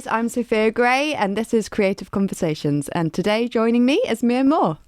guys, I'm Sophia Gray and this is Creative Conversations, and today joining me is Mia Moore.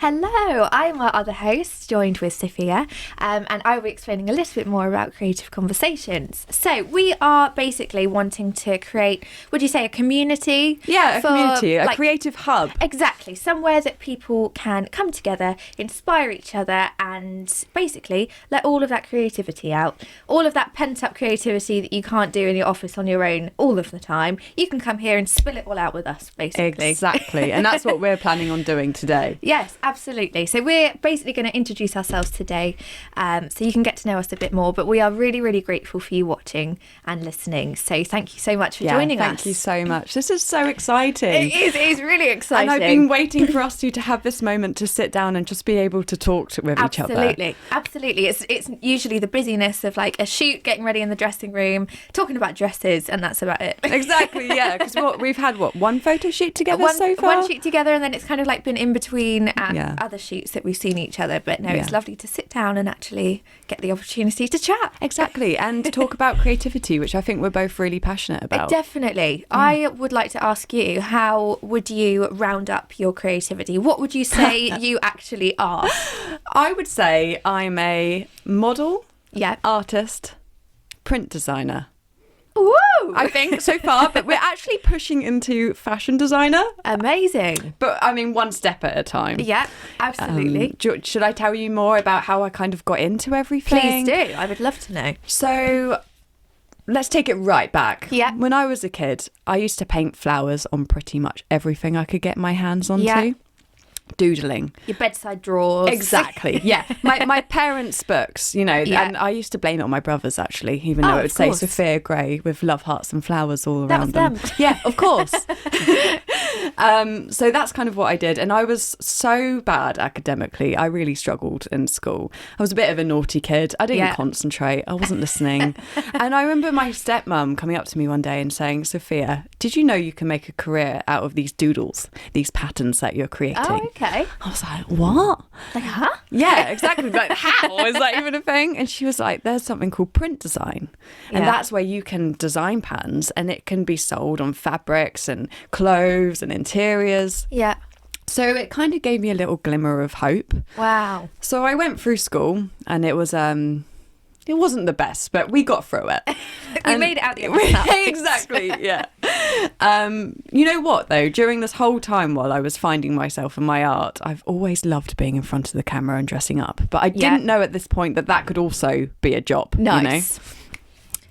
Hello, I'm our other host, joined with Sophia, and I will be explaining a little bit more about Creative Conversations. So we are basically wanting to create, would you say, a community? Yeah, a community, a creative hub. Exactly, somewhere that people can come together, inspire each other, and basically let all of that creativity out. All of that pent-up creativity that you can't do in your office on your own all of the time. You can come here and spill it all out with us, basically. Exactly, and that's what we're planning on doing today. Yes, absolutely. So we're basically going to introduce ourselves today, so you can get to know us a bit more. But we are really, really grateful for you watching and listening. So thank you so much for joining us. Thank you so much. This is so exciting. It is really exciting. And I've been waiting for us to have this moment to sit down and just be able to talk with each other. Absolutely. It's usually the busyness of like a shoot, getting ready in the dressing room, talking about dresses, and that's about it. Exactly, yeah. Because we've had one photo shoot together so far? One shoot together, and then it's kind of like been in between other shoots that we've seen each other. But no, it's lovely to sit down and actually get the opportunity to chat. Exactly, and talk about creativity, which I think we're both really passionate about. Definitely. I would like to ask you, how would you round up your creativity? What would you say you actually are? I would say I'm a model, artist, print designer. Woo! I think so far, but we're actually pushing into fashion designer. Amazing. But I mean, one step at a time. Yeah, absolutely. Should I tell you more about how I kind of got into everything? Please do. I would love to know. So let's take it right back. Yeah. When I was a kid, I used to paint flowers on pretty much everything I could get my hands onto. Yeah. Doodling. Your bedside drawers. Exactly, yeah. My parents' books, and I used to blame it on my brothers, actually, even though it would say Sophia Gray with love hearts and flowers all around them. That was them. Yeah, of course. So that's kind of what I did. And I was so bad academically. I really struggled in school. I was a bit of a naughty kid. I didn't concentrate. I wasn't listening. And I remember my stepmom coming up to me one day and saying, Sophia, did you know you can make a career out of these doodles, these patterns that you're creating? Oh, okay. I was like, what? Like, huh? Yeah, exactly. Like, how is that even a thing? And she was like, there's something called print design. And that's where you can design patterns and it can be sold on fabrics and clothes and interiors. Yeah. So it kind of gave me a little glimmer of hope. Wow. So I went through school and it wasn't the best, but we got through it. We made it out the other side. Exactly, yeah. You know what, though? During this whole time while I was finding myself in my art, I've always loved being in front of the camera and dressing up. But I didn't know at this point that could also be a job. Nice.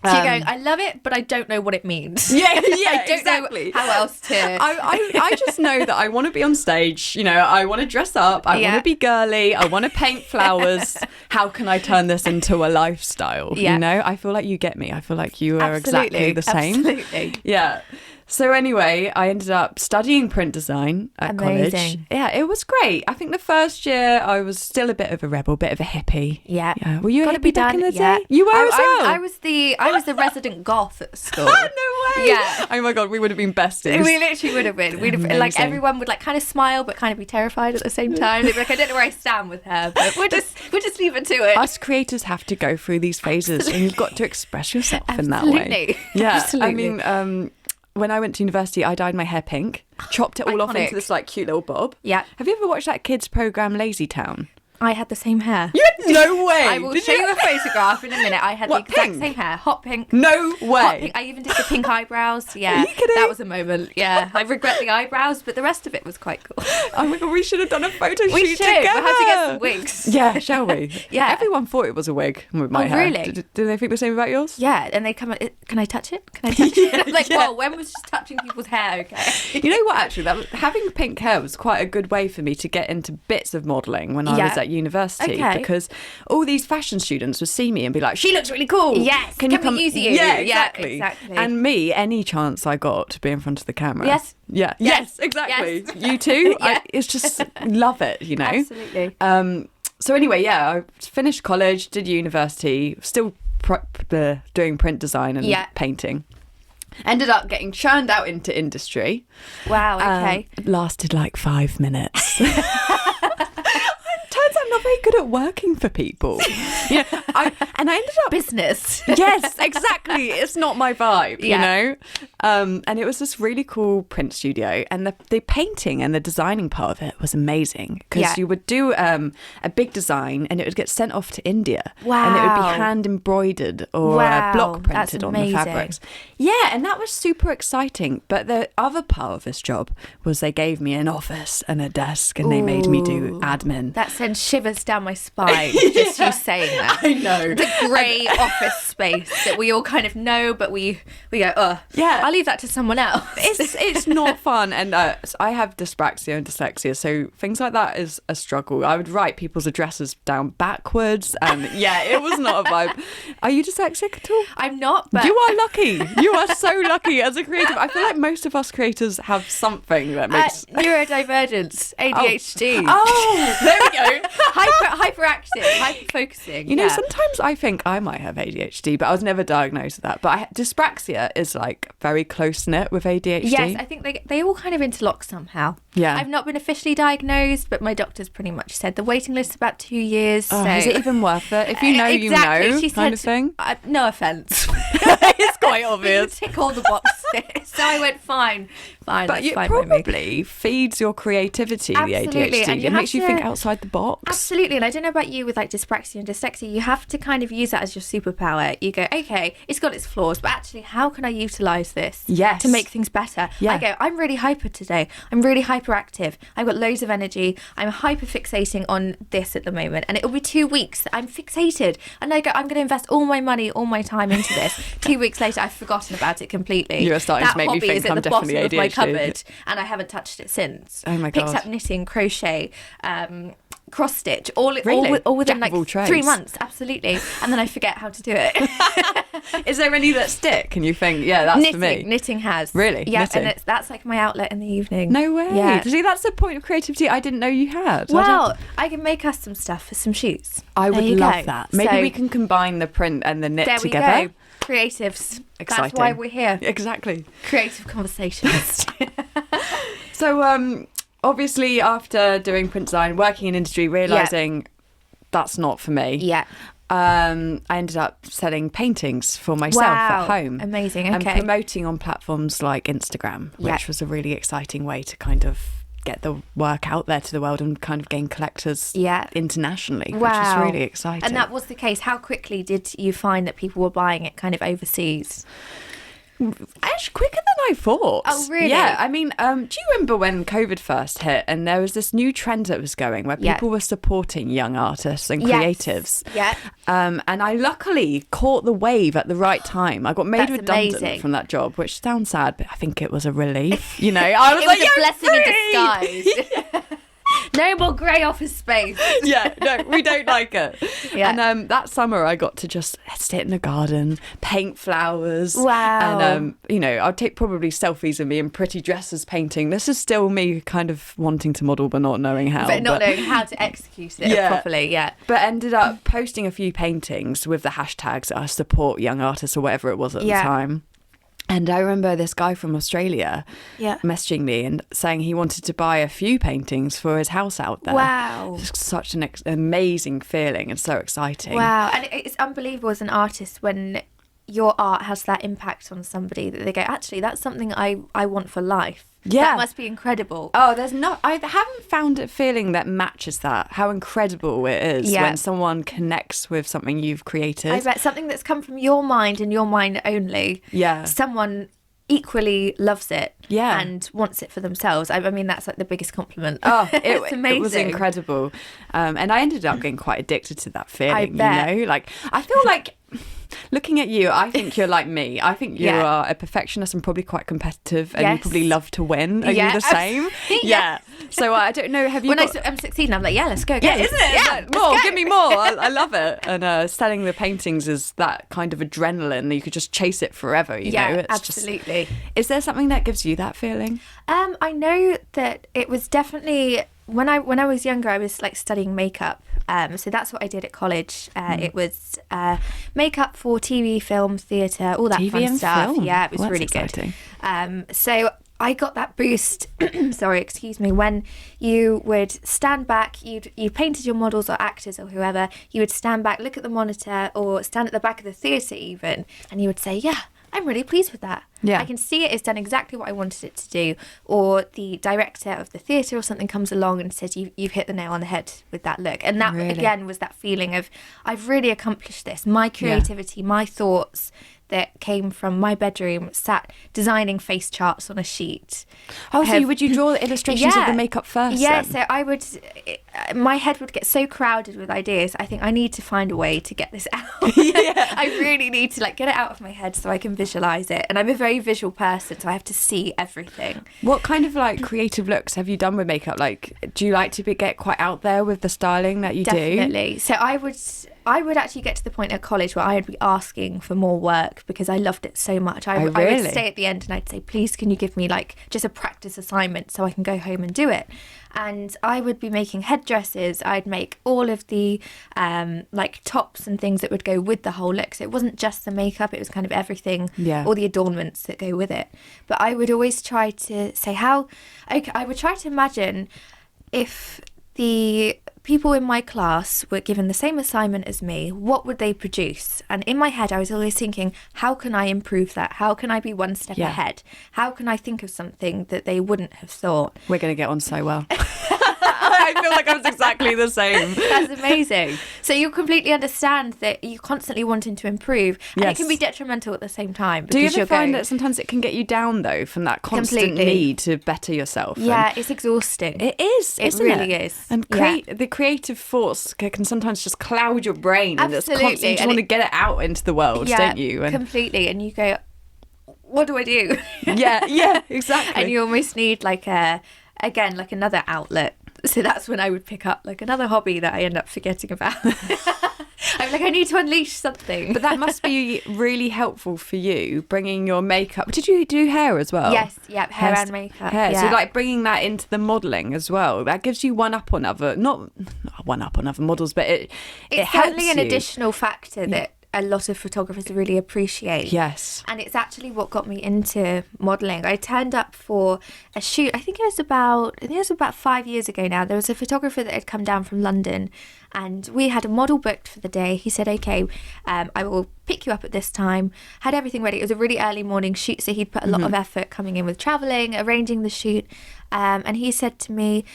So you're going, I love it, but I don't know what it means. Yeah, I don't exactly. know how else to... I just know that I want to be on stage, I want to dress up, I want to be girly, I want to paint flowers. How can I turn this into a lifestyle? I feel like you get me. I feel like you are exactly the same. Absolutely. Yeah. So anyway, I ended up studying print design at college. Yeah, it was great. I think the first year I was still a bit of a rebel, bit of a hippie. Yeah. Were you a hippie back in the day? Yeah. You were as well? I was the resident goth at school. No way. Yeah. Oh my God, we would have been besties. We literally would have been. We'd have like everyone would like kind of smile but kind of be terrified at the same time. They'd be like, I don't know where I stand with her, but we'll just leave it to it. Us creators have to go through these phases and you've got to express yourself in that way. Yeah. Absolutely. I mean, when I went to university, I dyed my hair pink, chopped it all off into this like cute little bob. Yeah. Have you ever watched that kids program Lazy Town? I had the same hair. You had no way. I will show you a photograph in a minute. I had the exact same hair, hot pink. No way. Hot pink. I even did the pink eyebrows. Yeah, Are you kidding? That was a moment. Yeah, I regret the eyebrows, but the rest of it was quite cool. Oh my God, we should have done a photo shoot We should. together. We'll have to get some wigs. Yeah, shall we? Yeah. Everyone thought it was a wig with my hair. Really? Do they think the same about yours? Yeah, and they come. Can I touch it? Can I touch it? I'm like, whoa, when was just touching people's hair? Okay. You know what? Actually, having pink hair was quite a good way for me to get into bits of modelling when I was at university. Okay. Because all these fashion students would see me and be like, she looks really cool. Yes. Can we use you? Yeah, exactly. Yeah, exactly. And me, any chance I got to be in front of the camera. Yes. Yeah. Yes, exactly. Yes. You too? Yeah. It's just love it, Absolutely. So anyway, I finished college, did university, still doing print design and painting. Ended up getting churned out into industry. Wow, okay. It lasted like 5 minutes. Turns out I'm not very good at working for people. I ended up business. Yes, exactly. It's not my vibe, you know. And it was this really cool print studio, and the painting and the designing part of it was amazing, because you would do a big design and it would get sent off to India. Wow. And it would be hand embroidered or block printed on the fabrics. Yeah, and that was super exciting. But the other part of this job was they gave me an office and a desk, and they made me do admin. That sends shivers down my spine, just you saying that. I know. The grey office space that we all kind of know, but we go, oh, yeah, I'll leave that to someone else. It's not fun. And I have dyspraxia and dyslexia, so things like that is a struggle. I would write people's addresses down backwards, and it was not a vibe. Are you dyslexic at all? I'm not, but... You are lucky. You are so lucky as a creative. I feel like most of us creators have something that makes... neurodivergence, ADHD. Oh, there we go. Hyperactive, hyper-focusing. You know, sometimes I think I might have ADHD, but I was never diagnosed with that. But dyspraxia is like very close-knit with ADHD. Yes, I think they all kind of interlock somehow. Yeah. I've not been officially diagnosed, but my doctor's pretty much said the waiting list's about 2 years. Oh, so... Is it even worth it? If you know, exactly. you know, she kind said, of thing. No offence. It's quite obvious. You tick all the boxes. So I went, fine. But it probably feeds your creativity, absolutely. the ADHD. It makes you think outside the box. Absolutely. And I don't know about you with like dyspraxia and dyslexia, you have to kind of use that as your superpower. You go, okay, it's got its flaws, but actually how can I utilise this to make things better? Yeah. I go, I'm really hyper today. I'm really hyperactive. I've got loads of energy. I'm hyper fixating on this at the moment. And it'll be 2 weeks that I'm fixated. And I go, I'm going to invest all my money, all my time into this. 2 weeks later, I've forgotten about it completely. You're starting to make me think I'm definitely ADHD. Of my cupboard, and I haven't touched it since. Oh my god! Picked up knitting, crochet, cross stitch, all within like trades. 3 months, absolutely. And then I forget how to do it. Is there any that stick? And you think, that's knitting, for me. Knitting has really, yeah, and that's like my outlet in the evening. No way. Yeah. See, that's the point of creativity I didn't know you had. Well, I can make us some stuff for some shoots. I would love that. Maybe we can combine the print and the knit together. There we go. Creatives. Exciting. That's why we're here. Exactly. Creative conversations. So, obviously, after doing print design, working in industry, realising that's not for me. Yeah. I ended up selling paintings for myself at home. Amazing. Okay. And promoting on platforms like Instagram, which was a really exciting way to kind of get the work out there to the world and kind of gain collectors internationally, which is really exciting. And that was the case. How quickly did you find that people were buying it kind of overseas? Actually, quicker than I thought. Oh, really? Yeah. I mean, do you remember when COVID first hit and there was this new trend that was going where people were supporting young artists and creatives? Yeah. And I luckily caught the wave at the right time. I got made redundant from that job, which sounds sad, but I think it was a relief. You know, I was it was a blessing in disguise. No more grey office space. No, we don't like it. And that summer I got to just sit in the garden, paint flowers. Wow. And, I'd take probably selfies of me in pretty dresses painting. This is still me kind of wanting to model but not knowing how. But not knowing how to execute it properly, But ended up posting a few paintings with the hashtags I support young artists or whatever it was at the time. And I remember this guy from Australia messaging me and saying he wanted to buy a few paintings for his house out there. Wow. It's such an amazing feeling and so exciting. Wow. And it's unbelievable as an artist when your art has that impact on somebody that they go, actually, that's something I want for life. Yeah. That must be incredible. Oh, I haven't found a feeling that matches that, how incredible it is when someone connects with something you've created. I bet something that's come from your mind and your mind only. Yeah. Someone equally loves it and wants it for themselves. I mean, that's like the biggest compliment. Oh, it's amazing. It was incredible. And I ended up getting quite addicted to that feeling, I bet. you know? Like, I feel like... Looking at you, I think you're like me. I think you are a perfectionist and probably quite competitive, and you probably love to win. Are you the same? Yeah. So I don't know. Have you? When I'm succeeding, I'm like, let's go. Yeah, isn't it? Yeah, more. Give me more. I love it. And selling the paintings is that kind of adrenaline. You could just chase it forever. You know? It's absolutely. Is there something that gives you that feeling? I know that it was definitely when I was younger. I was like studying makeup. So that's what I did at college. It was makeup for TV, film, theatre, all that TV fun and stuff. Film. Yeah, it was really exciting. good. So I got that boost, sorry, excuse me, when you would stand back, you painted your models or actors or whoever, you would stand back, look at the monitor or stand at the back of the theatre even, and you would say, yeah, I'm really pleased with that. Yeah. I can see it's done exactly what I wanted it to do. Or the director of the theatre or something comes along and says, you've hit the nail on the head with that look. And that, again, was that feeling of, I've really accomplished this. My creativity, my thoughts that came from my bedroom, sat designing face charts on a sheet. Oh, so would you draw the illustrations of the makeup first? Yeah, then? so I would, my head would get so crowded with ideas. I think I need to find a way to get this out. I really need to get it out of my head so I can visualise it. And I'm a very visual person, so I have to see everything. What kind of creative looks have you done with makeup? Do you like to get quite out there with the styling that you do? Definitely. So I would actually get to the point at college where I would be asking for more work because I loved it so much. I would stay at the end and I'd say, please, can you give me just a practice assignment so I can go home and do it? And I would be making headdresses. I'd make all of the tops and things that would go with the whole look. So it wasn't just the makeup, it was kind of everything, all the adornments that go with it. But I would always try to say I would try to imagine if the people in my class were given the same assignment as me, what would they produce? And in my head, I was always thinking, how can I improve that? How can I be one step ahead? How can I think of something that they wouldn't have thought? We're going to get on so well. I feel like I was exactly the same. That's amazing. So you completely understand that you're constantly wanting to improve, and it can be detrimental at the same time. Do you ever find that sometimes it can get you down, though, from that constant need to better yourself? Yeah, it's exhausting. It is, It really is. And the creative force can sometimes just cloud your brain. Absolutely. And it's constantly, you just want to get it out into the world, don't you? And completely. And you go, what do I do? Yeah, exactly. And you almost need another outlet. So that's when I would pick up another hobby that I end up forgetting about. I'm I need to unleash something. But that must be really helpful for you, bringing your makeup. Did you do hair as well? Yes, hair and makeup. Hair. Yeah. So bringing that into the modelling as well. That gives you one up on not one up on other models, but it helps certainly an additional factor that a lot of photographers really appreciate. Yes. And it's actually what got me into modelling. I turned up for a shoot, I think it was about 5 years ago now. There was a photographer that had come down from London and we had a model booked for the day. He said, okay, I will pick you up at this time. Had everything ready. It was a really early morning shoot, so he'd put a lot of effort coming in with travelling, arranging the shoot. And he said to me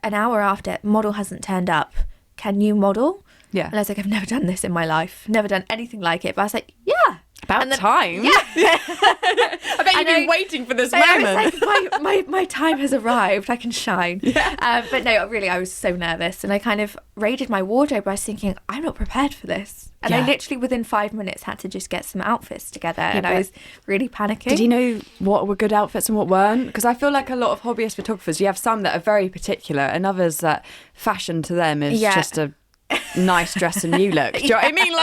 an hour after, model hasn't turned up. Can you model? Yeah. And I was like, I've never done this in my life. Never done anything like it. But I was like, yeah. About time. Yeah. I bet you've been waiting for this moment. I was like, my time has arrived. I can shine. Yeah. But no, really, I was so nervous. And I kind of raided my wardrobe. I was thinking, I'm not prepared for this. And I literally, within 5 minutes, had to just get some outfits together. And I was really panicking. Did you know what were good outfits and what weren't? Because I feel like a lot of hobbyist photographers, you have some that are very particular and others that fashion to them is just a nice dress and new look. Do you know what I mean?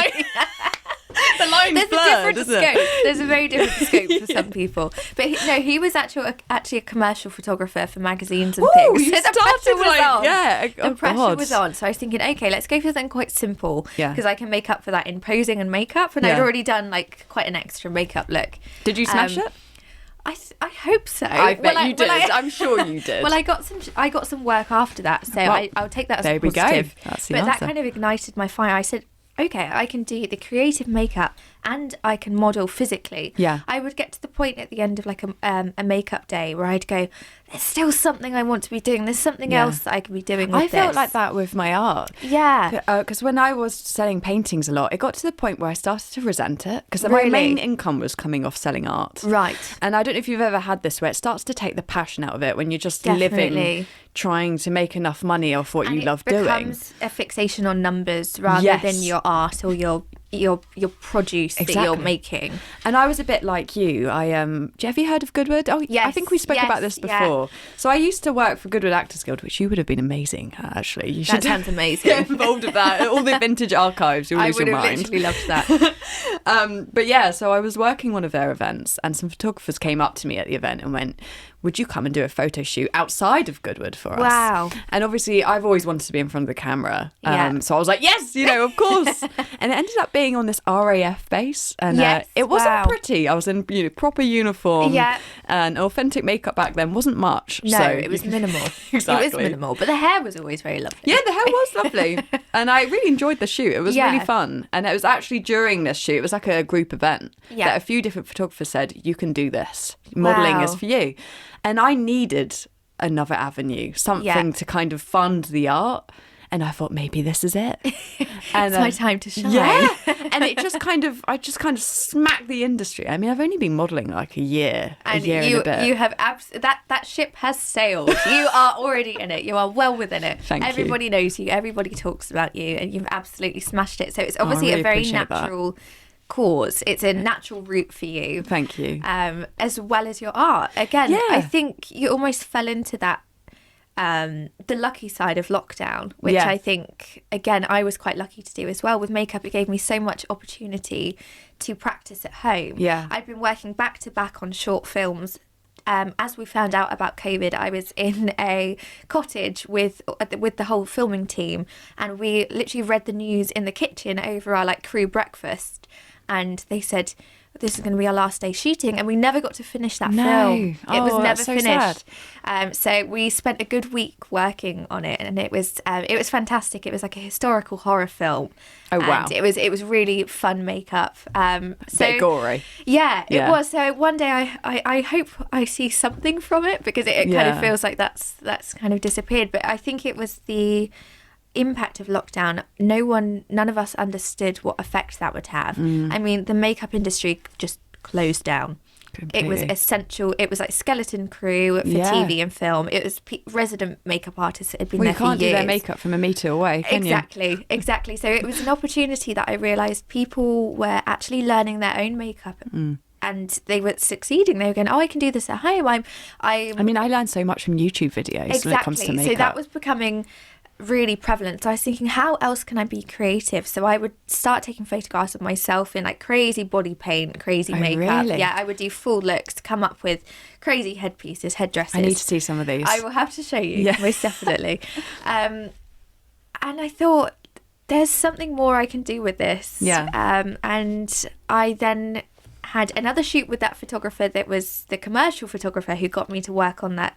The line's blurred, isn't it? There's a very different scope for some people. But he was actually a commercial photographer for magazines and things. You so the pressure was on. Yeah. The pressure was on. So I was thinking, okay, let's go for something quite simple. Yeah. Because I can make up for that in posing and makeup. And I'd already done quite an extra makeup look. Did you smash it? I hope so. I bet you did. I'm sure you did. Well, I got some work after that, so I'll take that as a positive. There we go. That's the answer. That kind of ignited my fire. I said, okay, I can do the creative makeup and I can model physically. Yeah. I would get to the point at the end of a makeup day where I'd go, there's still something I want to be doing. There's something else that I can be doing with this. I felt like that with my art. Yeah. Because when I was selling paintings a lot, it got to the point where I started to resent it because my main income was coming off selling art. Right. And I don't know if you've ever had this where it starts to take the passion out of it when you're just living, trying to make enough money off what you love doing. It becomes a fixation on numbers rather than your art or your produce that you're making. And I was a bit like you. Have you heard of Goodwood? Oh, yes. I think we spoke about this before. Yeah. So I used to work for Goodwood Actors Guild, which you would have been amazing at, actually. You should that sounds amazing. Get involved with that. All the vintage archives, you'll lose your mind. I would have literally loved that. But yeah, so I was working one of their events and some photographers came up to me at the event and went, would you come and do a photo shoot outside of Goodwood for us? Wow. And obviously I've always wanted to be in front of the camera. So I was like, yes, of course. And it ended up being on this RAF base. And it wasn't pretty. I was in proper uniform. Yeah. And authentic makeup back then wasn't much. No, so it was minimal. Exactly. It was minimal, but the hair was always very lovely. Yeah, the hair was lovely. And I really enjoyed the shoot. It was Yeah. really fun. And it was actually during this shoot, it was like a group event Yeah. that a few different photographers said, you can do this. Modelling is Wow. for you. And I needed another avenue, something to kind of fund the art. And I thought maybe this is it. And It's my time to shine. Yeah. And I just kind of smacked the industry. I mean, I've only been modelling like a year And and a bit. you have that ship has sailed. You are already in it. You are well within it. Thank you. Everybody knows you. Everybody talks about you, and you've absolutely smashed it. So it's obviously really a very appreciate that. natural cause. It's a natural route for you. Thank you. As well as your art. Again, Yeah. I think you almost fell into that. The lucky side of lockdown, which Yeah. I think, again, I was quite lucky to do as well. With makeup, it gave me so much opportunity to practice at home. Yeah. I'd been working back to back on short films. As we found out about COVID, I was in a cottage with the whole filming team, and we literally read the news in the kitchen over our crew breakfast, and they said, this is going to be our last day shooting, and we never got to finish that film. It was Oh, never that's so finished. So we spent a good week working on it, and it was fantastic. It was like a historical horror film. Oh, wow. And it was really fun makeup. Bit gory. Yeah, it Yeah. was. So one day I hope I see something from it, because it kind Yeah. of feels like that's kind of disappeared. But I think it was the impact of lockdown. None of us understood what effect that would have. I mean, the makeup industry just closed down. It was Completely. essential. It was like skeleton crew for Yeah. TV and film. It was resident makeup artists that had been Well, there you can't for years. do their makeup from a metre away, can you? Exactly. So it was an opportunity that I realised people were actually learning their own makeup. And they were succeeding. They were going, oh, I can do this at home. I mean, I learned so much from YouTube videos when it comes to makeup. So that was becoming really prevalent. So I was thinking, how else can I be creative? So I would start taking photographs of myself in crazy body paint, crazy makeup. really? Yeah, I would do full looks, come up with crazy headpieces, headdresses. I need to see some of these. I will have to show you, Yeah. most definitely. And I thought, there's something more I can do with this. Yeah. And I then had another shoot with that photographer that was the commercial photographer who got me to work on that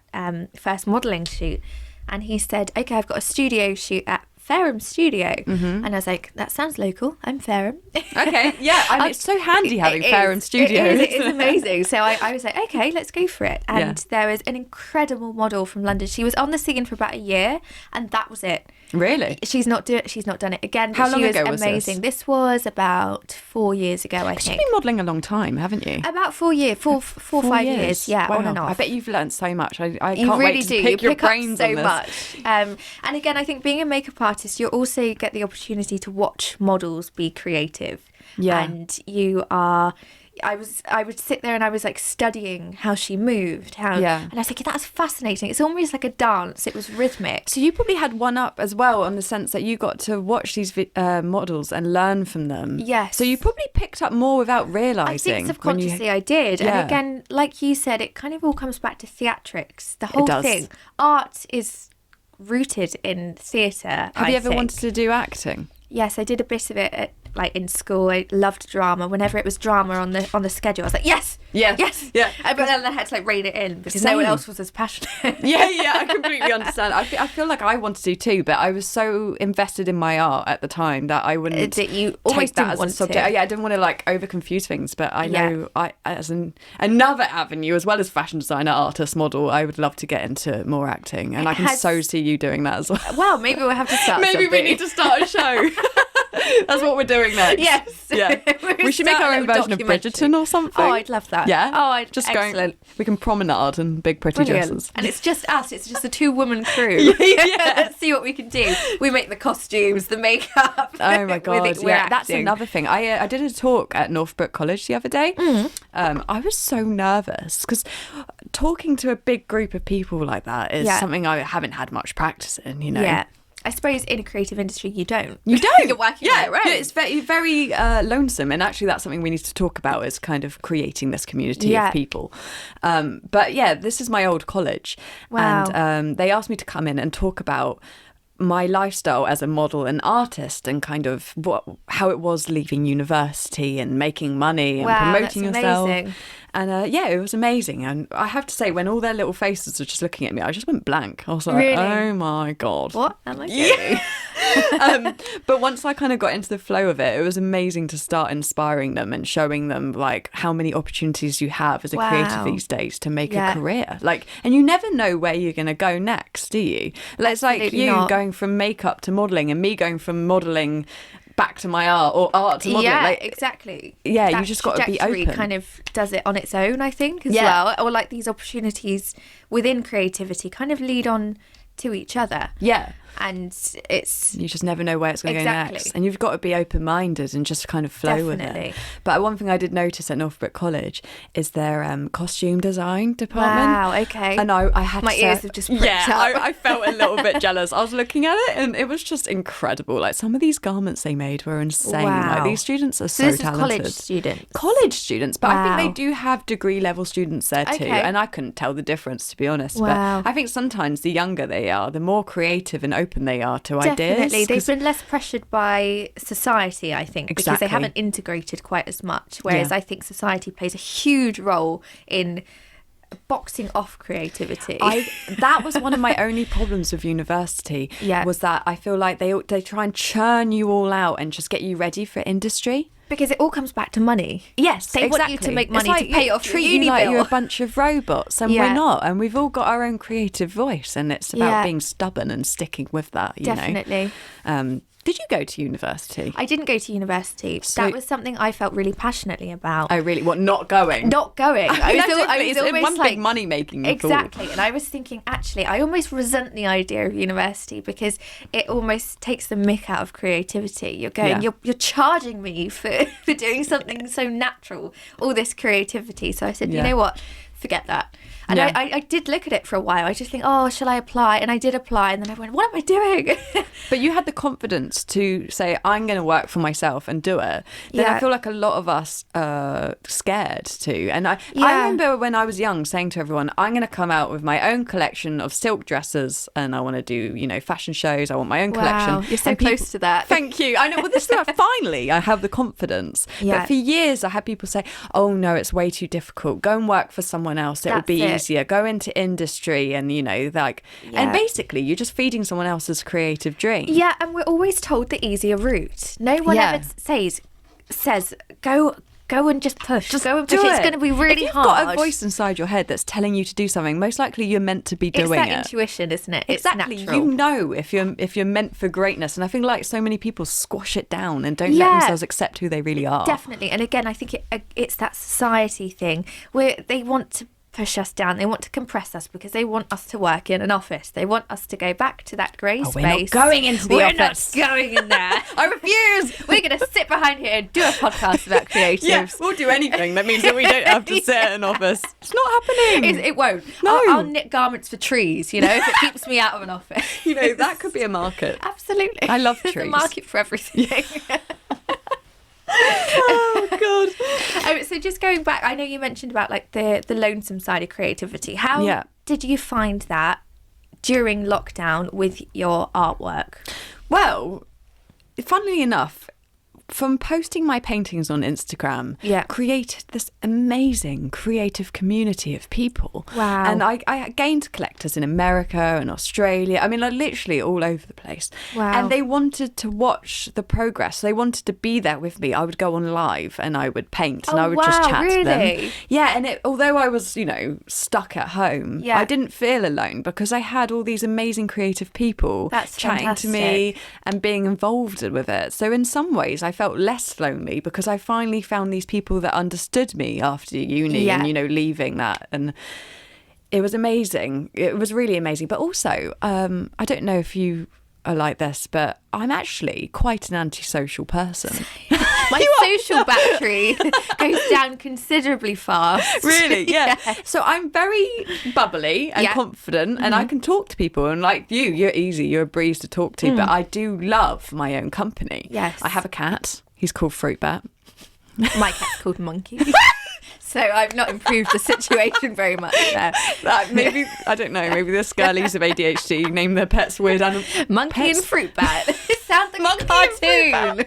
first modelling shoot. And he said, okay, I've got a studio shoot at Fareham Studio. And I was like, that sounds local. I'm Fareham. Okay, yeah. I mean, it's so handy having Fareham Studios. It is amazing. So I was like, okay, let's go for it. And there was an incredible model from London. She was on the scene for about a year, and that was it. Really? She's not done it again. How But long she was ago was amazing. This was about 4 years ago, I You've think. been modelling a long time, haven't you? About 4 years, four, 5 years. Yeah, Wow. on and off. I bet you've learned so much. I You can't really wait to do. pick You your pick up brains so on this. much. And again, I think being a makeup artist, you also get the opportunity to watch models be creative. Yeah. And I would sit there and I was like studying how she moved, and I was like, that's fascinating. It's almost like a dance. It was rhythmic. So you probably had one up as well on the sense that you got to watch these models and learn from them. Yes. So you probably picked up more without realising. I think subconsciously I did. Yeah. And again, like you said, it kind of all comes back to theatrics. The whole does. thing. Art is rooted in theatre. Have you ever wanted to do acting? Yes, I did a bit of it in school. I loved drama. Whenever it was drama on the schedule, I was like, yes. Yeah. But then I had to rein it in because no one else was as passionate. Yeah, I completely understand. I feel like I wanted to too, but I was so invested in my art at the time that I wouldn't That you take almost that didn't as a want subject. to. Yeah, I didn't want to over confuse things, but I know as another avenue, as well as fashion designer, artist, model, I would love to get into more acting, and I can so see you doing that as well. Well, maybe we'll have to start Maybe something. we need to start a show. That's what we're doing next. Yes. Yeah. We should make start our a own little version of documentary. Bridgerton or something. Oh, I'd love that. Yeah. Oh, Excellent. We can promenade in big pretty Brilliant. dresses. And it's just us. It's just a 2-woman crew. Let's see what we can do. We make the costumes, the makeup. Oh my god! We're Yeah, that's acting. another thing. I did a talk at Northbrook College the other day. I was so nervous because talking to a big group of people like that is something I haven't had much practice in. You know. Yeah. I suppose in a creative industry you don't. You don't. You're working on your own. It's very, very lonesome, and actually, that's something we need to talk about: is kind of creating this community Yeah. of people. But yeah, this is my old college, Wow. and they asked me to come in and talk about my lifestyle as a model and artist, and kind of how it was leaving university and making money and Wow, promoting that's yourself. amazing. And yeah, it was amazing. And I have to say, when all their little faces were just looking at me, I just went blank. I was like, Really? oh my God. What am I doing? But once I kind of got into the flow of it, it was amazing to start inspiring them and showing them like how many opportunities you have as a creative these days to make a career. Like, and you never know where you're going to go next, do you? It's like you going from makeup to modelling and me going from modelling back to my art or art to modelling. Yeah, like, exactly. Yeah, that you just got to be open. Kind of does it on its own, I think, as well. Or like these opportunities within creativity kind of lead on to each other. Yeah. And it's... You just never know where it's going to go next. And you've got to be open-minded and just kind of flow with it. But one thing I did notice at Northbrook College is their costume design department. Wow, okay. And I had my ears have just pricked up. I felt a little bit jealous. I was looking at it and it was just incredible. Like some of these garments they made were insane. Wow. Like these students are so this talented. Is college students? College students. But I think they do have degree level students there too. And I couldn't tell the difference, to be honest. Wow. But I think sometimes the younger they are, the more creative and open they are to ideas. Definitely. They've been less pressured by society, I think, because they haven't integrated quite as much. Whereas I think society plays a huge role in boxing off creativity. That was one of my only problems with university, was that I feel like they try and churn you all out and just get you ready for industry. Because it all comes back to money. Yes, they want you to make money to pay off your uni like bill. You're a bunch of robots, and we're not. And we've all got our own creative voice, and it's about being stubborn and sticking with that. Definitely. Did you go to university? I didn't go to university. So, that was something I felt really passionately about. Oh, really? What, not going? Not going. I was it's almost one big money-making exactly. And I was thinking, actually, I almost resent the idea of university because it almost takes the mick out of creativity. You're going, you're charging me for doing something so natural, all this creativity. So I said, you know what? Forget that. And I did look at it for a while. I just think, oh, shall I apply? And I did apply. And then I went, what am I doing? But you had the confidence to say, I'm going to work for myself and do it. Then I feel like a lot of us are scared to. And I remember when I was young saying to everyone, I'm going to come out with my own collection of silk dresses and I want to do, fashion shows. I want my own collection. You're so close to that. Thank you. I know. Well, this is finally I have the confidence. Yeah. But for years I had people say, oh, no, it's way too difficult. Go and work for someone else. It will be easier. Go into industry and and basically you're just feeding someone else's creative dream. Yeah, and we're always told the easier route. No one ever says go and just push. Just go and push. It's going to be really hard. If you've hard. got a voice inside your head that's telling you to do something, most likely you're meant to be doing it. It's that intuition, isn't it? It's exactly. natural. You know if you're meant for greatness, and I feel like so many people squash it down and don't let themselves accept who they really are. Definitely. And again, I think it's that society thing where they want to push us down. They want to compress us because they want us to work in an office. They want us to go back to that grey space. We're not going into the office. We're not going in there. I refuse. We're going to sit behind here and do a podcast about creatives. Yeah, we'll do anything. That means that we don't have to sit in an office. It's not happening. It won't. No. I'll knit garments for trees, if it keeps me out of an office. That could be a market. Absolutely. I love trees. There's a market for everything. Oh God. So just going back, I know you mentioned about like the lonesome side of creativity. How did you find that during lockdown with your artwork? Well, funnily enough, from posting my paintings on Instagram, created this amazing creative community of people. Wow. And I gained collectors in America and Australia. I mean, like literally all over the place. Wow. And they wanted to watch the progress. They wanted to be there with me. I would go on live and I would paint and I would just chat to them. Yeah, and although I was, stuck at home, I didn't feel alone because I had all these amazing creative people chatting to me and being involved with it. So in some ways, I felt less lonely because I finally found these people that understood me after uni and leaving that, and it was amazing. It was really amazing. But also I don't know if you are like this, but I'm actually quite an antisocial person. My social battery goes down considerably fast. Really? Yeah. So I'm very bubbly and confident and I can talk to people, and like you're easy, you're a breeze to talk to, but I do love my own company. Yes. I have a cat. He's called Fruit Bat. My cat's called Monkey. So I've not improved the situation very much there. Maybe, I don't know, maybe the Scurleys of ADHD name their pets weird animals. Monkey and Fruit Bat. It sounds like a cartoon.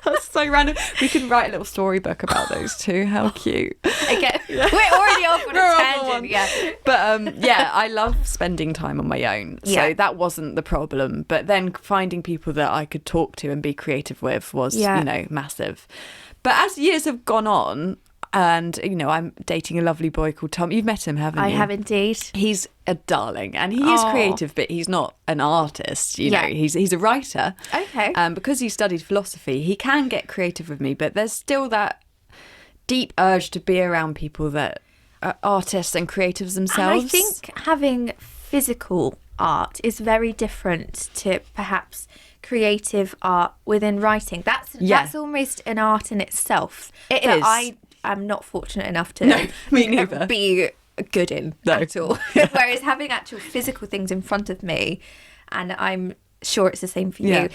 That's so random. We can write a little storybook about those two. How cute. Again, we're already off on a tangent. Yeah. But yeah, I love spending time on my own. So that wasn't the problem. But then finding people that I could talk to and be creative with was, massive. But as years have gone on, and, I'm dating a lovely boy called Tom. You've met him, haven't you? I have indeed. He's a darling, and he is creative, but he's not an artist, you know. He's a writer. Okay. Because he studied philosophy, he can get creative with me, but there's still that deep urge to be around people that are artists and creatives themselves. And I think having physical art is very different to perhaps creative art within writing. That's almost an art in itself. It is. I'm not fortunate enough to me neither. Be good in at all. Whereas having actual physical things in front of me, and I'm sure it's the same for you,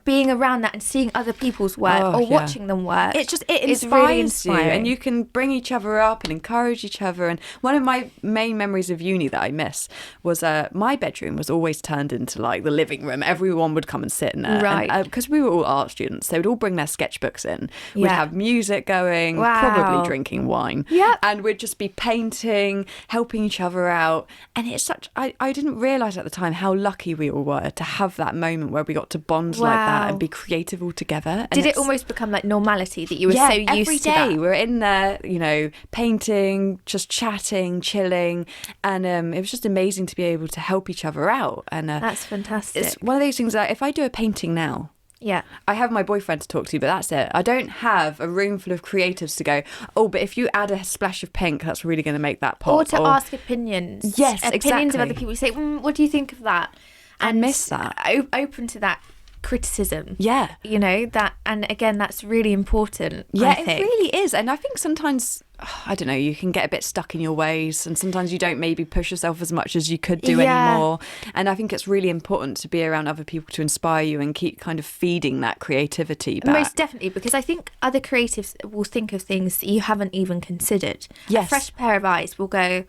being around that and seeing other people's work watching them work, it inspires really inspiring. you, and you can bring each other up and encourage each other. And one of my main memories of uni that I miss was my bedroom was always turned into like the living room. Everyone would come and sit in there, right? Because we were all art students, they would all bring their sketchbooks in. We'd have music going, probably drinking wine, and we'd just be painting, helping each other out. And it's such I didn't realise at the time how lucky we all were to have that moment where we got to bond like that and be creative all together. And did it almost become like normality that you were so used to every day that? we're in there, painting, just chatting, chilling, and it was just amazing to be able to help each other out. And that's fantastic. It's one of those things that if I do a painting now, yeah, I have my boyfriend to talk to, but that's it. I don't have a room full of creatives to go, but if you add a splash of pink, that's really going to make that pop. Or to ask opinions. Yes, opinions of other people. You say, what do you think of that? I miss that. Open to that criticism. Yeah. That, and again, that's really important. Yeah, I think. It really is. And I think sometimes, I don't know, you can get a bit stuck in your ways, and sometimes you don't maybe push yourself as much as you could do anymore. And I think it's really important to be around other people to inspire you and keep kind of feeding that creativity back. Most definitely, because I think other creatives will think of things that you haven't even considered. Yes. A fresh pair of eyes will go,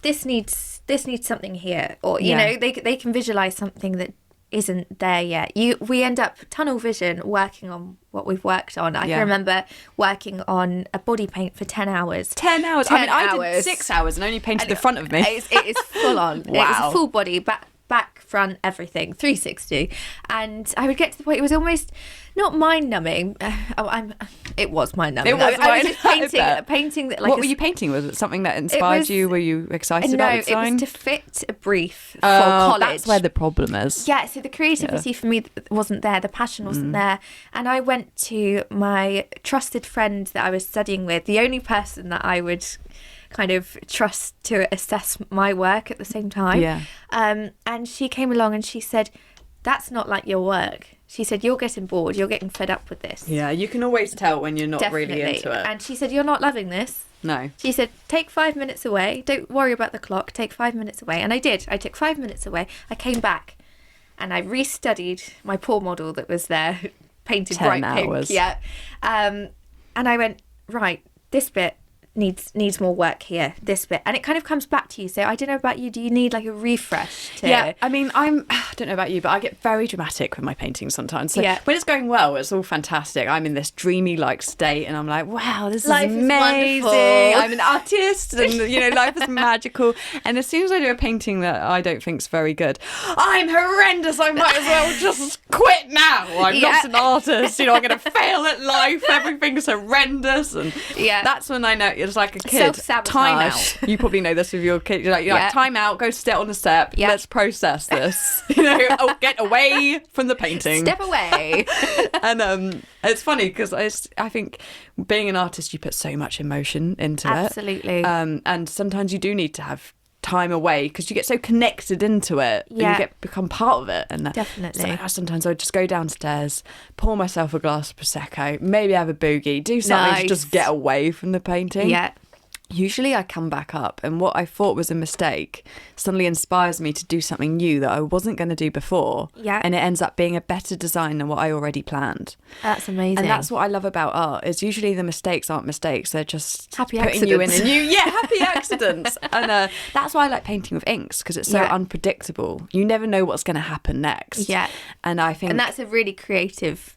this needs something here, or they can visualize something that isn't there yet. We end up tunnel vision working on what we've worked on. I can remember working on a body paint for 10 hours. 10 hours? I did 6 hours and only painted the front of me. It is full on. Wow. It was a full body, back, front, everything, 360. And I would get to the point, it was almost not mind-numbing. It was mind-numbing. I was just painting that. Like, what were you painting? Was it something that inspired you? Were you excited about the design? No, it was to fit a brief for college. That's where the problem is. Yeah, so the creativity for me wasn't there. The passion wasn't there. And I went to my trusted friend that I was studying with, the only person that I would kind of trust to assess my work at the same time. Yeah. And she came along and she said, that's not like your work. She said, you're getting bored, you're getting fed up with this. Yeah, you can always tell when you're not really into it. And she said, you're not loving this. No. She said, take 5 minutes away. Don't worry about the clock. Take 5 minutes away. And I did. I took 5 minutes away. I came back and I restudied my poor model that was there, painted bright hours. pink. Yeah. And I went, right, this bit needs more work here, this bit, and it kind of comes back to you. So I don't know about you, do you need like a refresh I mean, I don't know about you, but I get very dramatic with my paintings sometimes. So when it's going well, it's all fantastic. I'm in this dreamy like state and I'm like, wow, this life is amazing. I'm an artist and life is magical. And as soon as I do a painting that I don't think's very good, I'm horrendous, I might as well just quit now. I'm not an artist, I'm going to fail at life, everything's horrendous. And that's when I know it's like a kid. Self-sabotage. Time out. You probably know this with your kid. You're like, time out, go sit on the step. Let's process this. Get away from the painting. Step away. And it's funny because I think being an artist, you put so much emotion into it. Absolutely. And sometimes you do need to have time away because you get so connected into it and you become part of it. And definitely. So sometimes I would just go downstairs, pour myself a glass of Prosecco, maybe have a boogie, do something to just get away from the painting. Yeah. Usually I come back up and what I thought was a mistake suddenly inspires me to do something new that I wasn't going to do before. Yeah. And it ends up being a better design than what I already planned. That's amazing. And that's what I love about art is usually the mistakes aren't mistakes. They're just happy putting accidents. you in a new, happy accidents. And that's why I like painting with inks because it's so unpredictable. You never know what's going to happen next. Yeah. And I think... And that's a really creative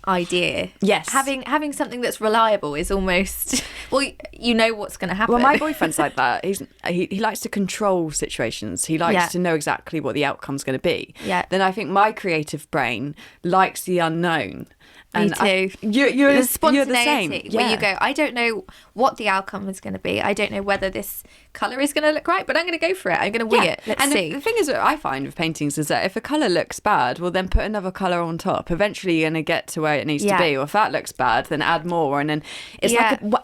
idea. Yes. Having something that's reliable is almost, well, you know what's going to happen. Well, my boyfriend's like that. He likes to control situations. He likes to know exactly what the outcome's going to be. Yeah. Then I think my creative brain likes the unknown. Me too. You're the the same. where you go, I don't know what the outcome is going to be. I don't know whether this colour is going to look right, but I'm going to go for it. I'm going to wing it. Let's see. The thing is, what I find with paintings is that if a colour looks bad, well, then put another colour on top. Eventually, you're going to get to where it needs to be. Or if that looks bad, then add more. And then it's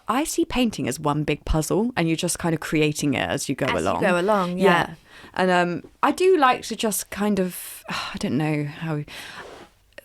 I see painting as one big puzzle, and you're just kind of creating it as you go along. Yeah. And I do like to just kind of, I don't know how...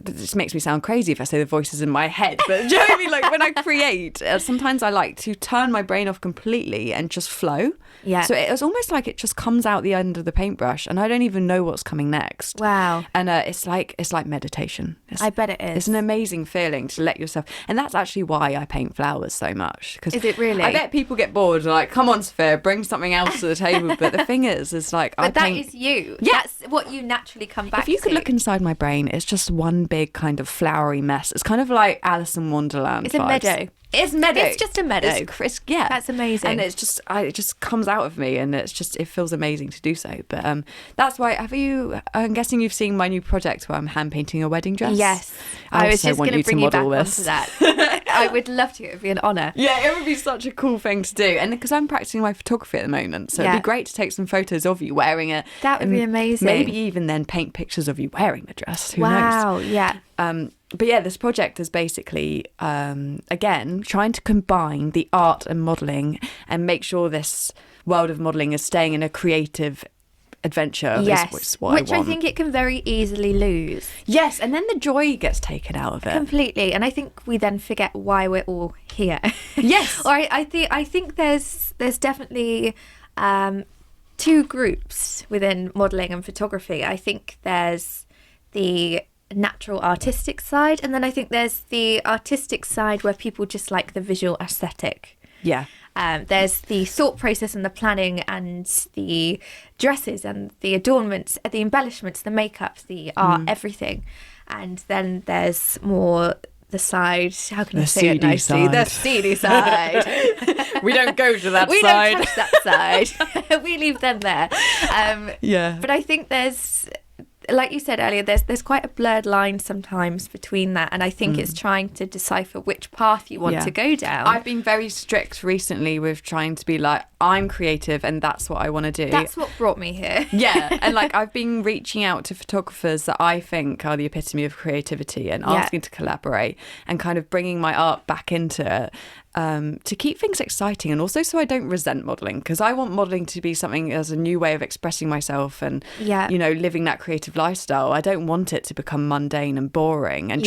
This makes me sound crazy if I say the voices in my head, but do you know what I mean? Like when I create, sometimes I like to turn my brain off completely and just flow. Yeah. So it was almost like it just comes out the end of the paintbrush, and I don't even know what's coming next. Wow. And it's like meditation. I bet it is. It's an amazing feeling to let yourself, and that's actually why I paint flowers so much. Is it really? I bet people get bored, like, come on, Sophia, bring something else to the table. But the thing is like, but that is you. Yeah. That's what you naturally come back to. If you could look inside my brain, it's just one big kind of flowery mess. It's kind of like Alice in Wonderland. It's vibes. A meadow. It's meadow. It's just a meadow. Yeah, that's amazing. And it just comes out of me, and it feels amazing to do so. But that's why. I'm guessing you've seen my new project where I'm hand painting a wedding dress. Yes, I was just going to bring you back this. onto that. I would love to. It would be an honour. Yeah, it would be such a cool thing to do, and because I'm practicing my photography at the moment, so it'd be great to take some photos of you wearing it. That would be amazing. Maybe even then paint pictures of you wearing the dress. Who knows? Wow. Yeah. But yeah, this project is basically, again, trying to combine the art and modelling and make sure this world of modelling is staying in a creative adventure. Yes, which I think it can very easily lose. Yes, and then the joy gets taken out of it. Completely. And I think we then forget why we're all here. Yes. Or I think there's definitely two groups within modelling and photography. I think there's the natural artistic side, and then I think there's the artistic side where people just like the visual aesthetic. Yeah. There's the thought process and the planning and the dresses and the adornments, the embellishments, the makeup, the art, everything. And then there's more the side, how can I say it nicely? The seedy side. We don't go to that side. We don't touch that side. We leave them there. Yeah. But I think there's, like you said earlier, there's quite a blurred line sometimes between that, and I think it's trying to decipher which path you want to go down. I've been very strict recently with trying to be like, I'm creative and that's what I want to do. That's what brought me here. Yeah, and like I've been reaching out to photographers that I think are the epitome of creativity and asking to collaborate and kind of bringing my art back into it. To keep things exciting, and also so I don't resent modelling, because I want modelling to be something as a new way of expressing myself and you know, living that creative lifestyle. I don't want it to become mundane and boring and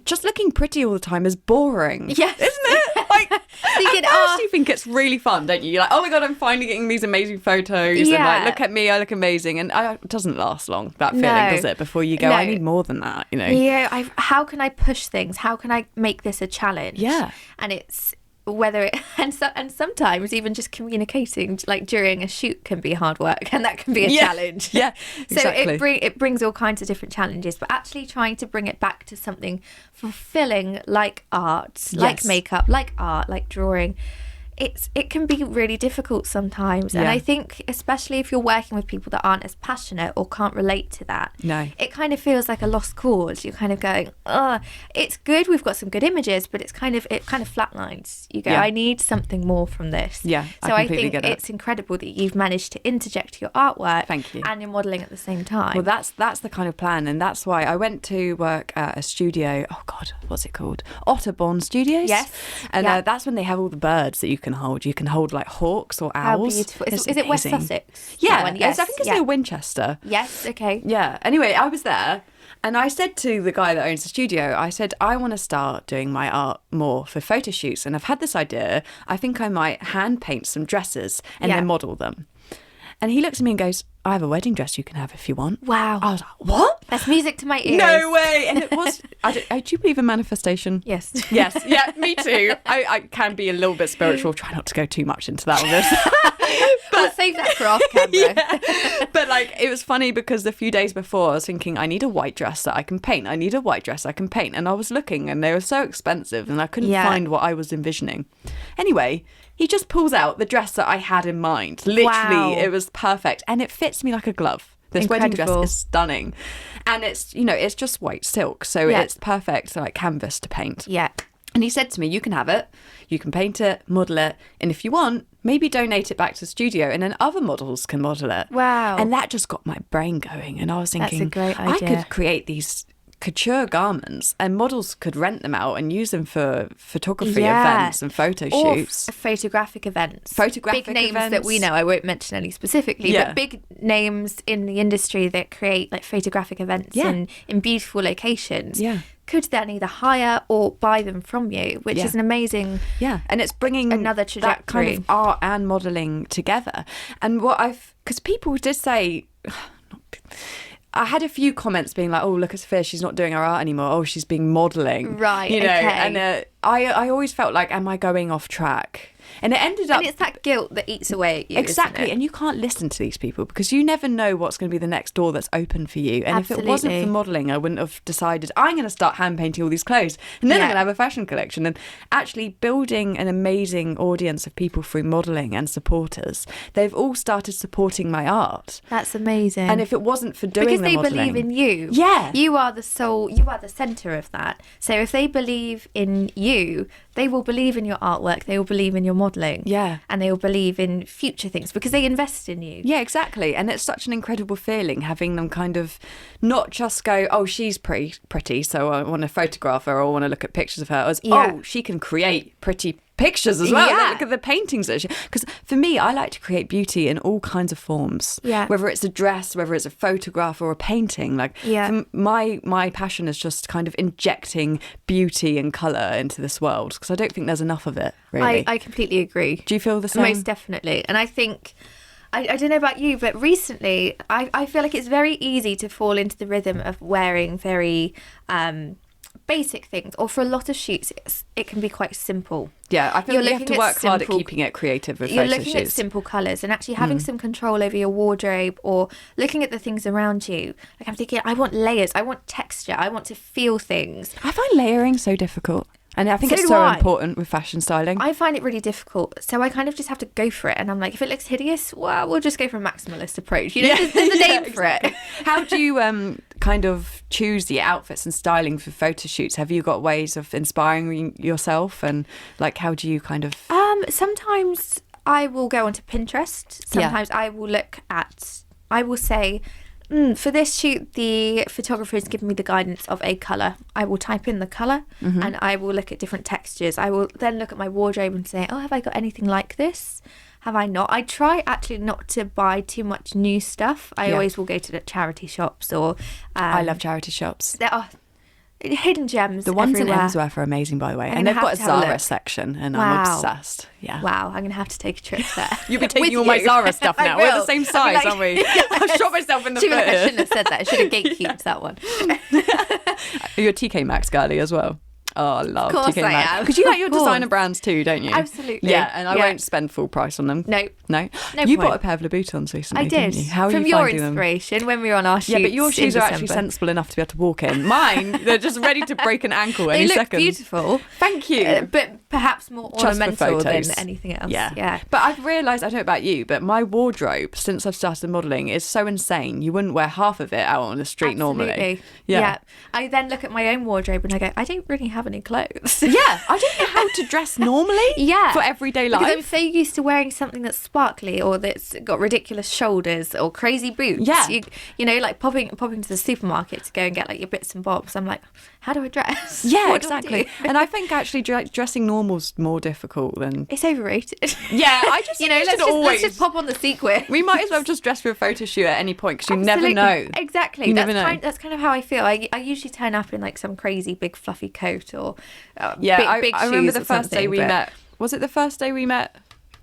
just looking pretty all the time is boring. Yes. Isn't it? Like, I honestly think it's really fun, don't you? You're like, oh my God, I'm finally getting these amazing photos. And like, look at me, I look amazing. And it doesn't last long, that feeling, does it? Before you go, I need more than that, you know? Yeah, how can I push things? How can I make this a challenge? Yeah. And it's whether it and sometimes even just communicating like during a shoot can be hard work, and that can be a challenge. Yeah, exactly. So it brings all kinds of different challenges, but actually trying to bring it back to something fulfilling, like art, like makeup, like art, like drawing. It can be really difficult sometimes, and I think especially if you're working with people that aren't as passionate or can't relate to that, it kind of feels like a lost cause. You're kind of going, it's good, we've got some good images, but it kind of flatlines. You go, I need something more from this. Yeah, so I think it's incredible that you've managed to interject your artwork, thank you, and your modelling at the same time. Well, that's the kind of plan, and that's why I went to work at a studio. Oh God, what's it called? Otterborn Studios. Yes, and that's when they have all the birds that you can hold. You can hold like hawks or owls. How beautiful. Is it West Sussex? Yeah, yes. I think it's near Winchester. Yes, okay. Yeah. Anyway, I was there and I said to the guy that owns the studio, I said, I want to start doing my art more for photo shoots, and I've had this idea. I think I might hand paint some dresses and then model them. And he looks at me and goes, I have a wedding dress you can have if you want. Wow. I was like, what? That's music to my ears. No way. And it was, do you believe in manifestation? Yes. Yes. Yeah, me too. I can be a little bit spiritual. Try not to go too much into that on this. We'll save that for off camera. Yeah. But like, it was funny because a few days before I was thinking, I need a white dress that I can paint. I need a white dress I can paint. And I was looking and they were so expensive and I couldn't find what I was envisioning. Anyway, he just pulls out the dress that I had in mind. Literally, it was perfect. And it fits me like a glove. This wedding dress is stunning. And it's, you know, it's just white silk. So it's perfect, like canvas to paint. Yeah. And he said to me, you can have it, you can paint it, model it, and if you want, maybe donate it back to the studio and then other models can model it. Wow. And that just got my brain going. And I was thinking, that's a great idea. I could create these couture garments and models could rent them out and use them for photography events and photo shoots. Or photographic events. Big names events that we know. I won't mention any specifically, but big names in the industry that create like photographic events in beautiful locations. Yeah. Could then either hire or buy them from you, which is an amazing and it's bringing another trajectory, that kind of art and modelling together. And because people did say, I had a few comments being like, oh, look at Sophia, she's not doing her art anymore. Oh, she's being modelling. Right, you know, okay. And I always felt like, am I going off track? And it ended up... And it's that guilt that eats away at you, exactly. isn't it? And you can't listen to these people because you never know what's going to be the next door that's open for you. And Absolutely. if it wasn't for modelling, I wouldn't have decided, I'm going to start hand painting all these clothes. And then I'm going to have a fashion collection. And actually building an amazing audience of people through modelling and supporters, they've all started supporting my art. That's amazing. And if it wasn't for doing because the they modelling, believe in you. Yeah. You are the soul, you are the centre of that. So if they believe in you, they will believe in your artwork, they will believe in your modelling. Yeah. And they will believe in future things because they invest in you. Yeah, exactly. And it's such an incredible feeling having them kind of not just go, oh, she's pretty, so I want to photograph her or I want to look at pictures of her. As, oh, she can create pretty pictures as well. Yeah. Look at the paintings that because for me, I like to create beauty in all kinds of forms. Yeah. Whether it's a dress, whether it's a photograph or a painting. Like my passion is just kind of injecting beauty and colour into this world because I don't think there's enough of it, really. I completely agree. Do you feel the same? Most definitely. And I think I don't know about you, but recently I feel like it's very easy to fall into the rhythm of wearing very basic things, or for a lot of shoots it can be quite simple. Yeah, I feel you have to work hard at keeping it creative with photo shoots. You're looking at simple colours and actually having some control over your wardrobe or looking at the things around you. Like I'm thinking, I want layers, I want texture, I want to feel things. I find layering so difficult. And I think it's so important with fashion styling. I find it really difficult. So I kind of just have to go for it. And I'm like, if it looks hideous, well, we'll just go for a maximalist approach. You know, there's a name for it. How do you kind of choose the outfits and styling for photo shoots? Have you got ways of inspiring yourself? And like, how do you kind of... Sometimes I will go onto Pinterest. Sometimes I will look at... I will say... for this shoot, the photographer has given me the guidance of a colour. I will type in the colour and I will look at different textures. I will then look at my wardrobe and say, oh, have I got anything like this? Have I not? I try actually not to buy too much new stuff. I always will go to the charity shops or... I love charity shops. There are hidden gems The ones everywhere. in Emsworth are amazing, by the way. And they've got a Zara section and I'm obsessed. Yeah. Wow, I'm going to have to take a trip there. You'll be taking all my Zara stuff now. We're the same size, aren't we? I've shot myself in the foot. I shouldn't have said that. I should have gatekeeped that one. You're a TK Maxx girly as well. Oh, I love TK Maxx. Because you like your designer brands too, don't you? Absolutely. Yeah, and I won't spend full price on them. No. You bought a pair of Louboutins recently, didn't you? How are From you your inspiration when we were on our shoots. Yeah, but your shoes are actually sensible enough to be able to walk in. Mine, they're just ready to break an ankle any second. They look beautiful. Thank you. But perhaps more ornamental than anything else. Yeah. But I've realised, I don't know about you, but my wardrobe, since I've started modelling, is so insane. You wouldn't wear half of it out on the street normally. Yeah. I then look at my own wardrobe and I go, I don't really have any clothes. Yeah, I don't know how to dress normally for everyday life. Because I'm so used to wearing something that's sparkly or that's got ridiculous shoulders or crazy boots. Yeah. You know, like popping to the supermarket to go and get like your bits and bobs. I'm like, how do I dress? Yeah, exactly. And I think actually dressing normal's more difficult than... It's overrated. Yeah, I just let's just pop on the sequin. We might as well just dress for a photo shoot at any point because you never know. Exactly. That's kind of how I feel. I usually turn up in like some crazy big fluffy coat or big I remember the shoes first day we met. Was it the first day we met?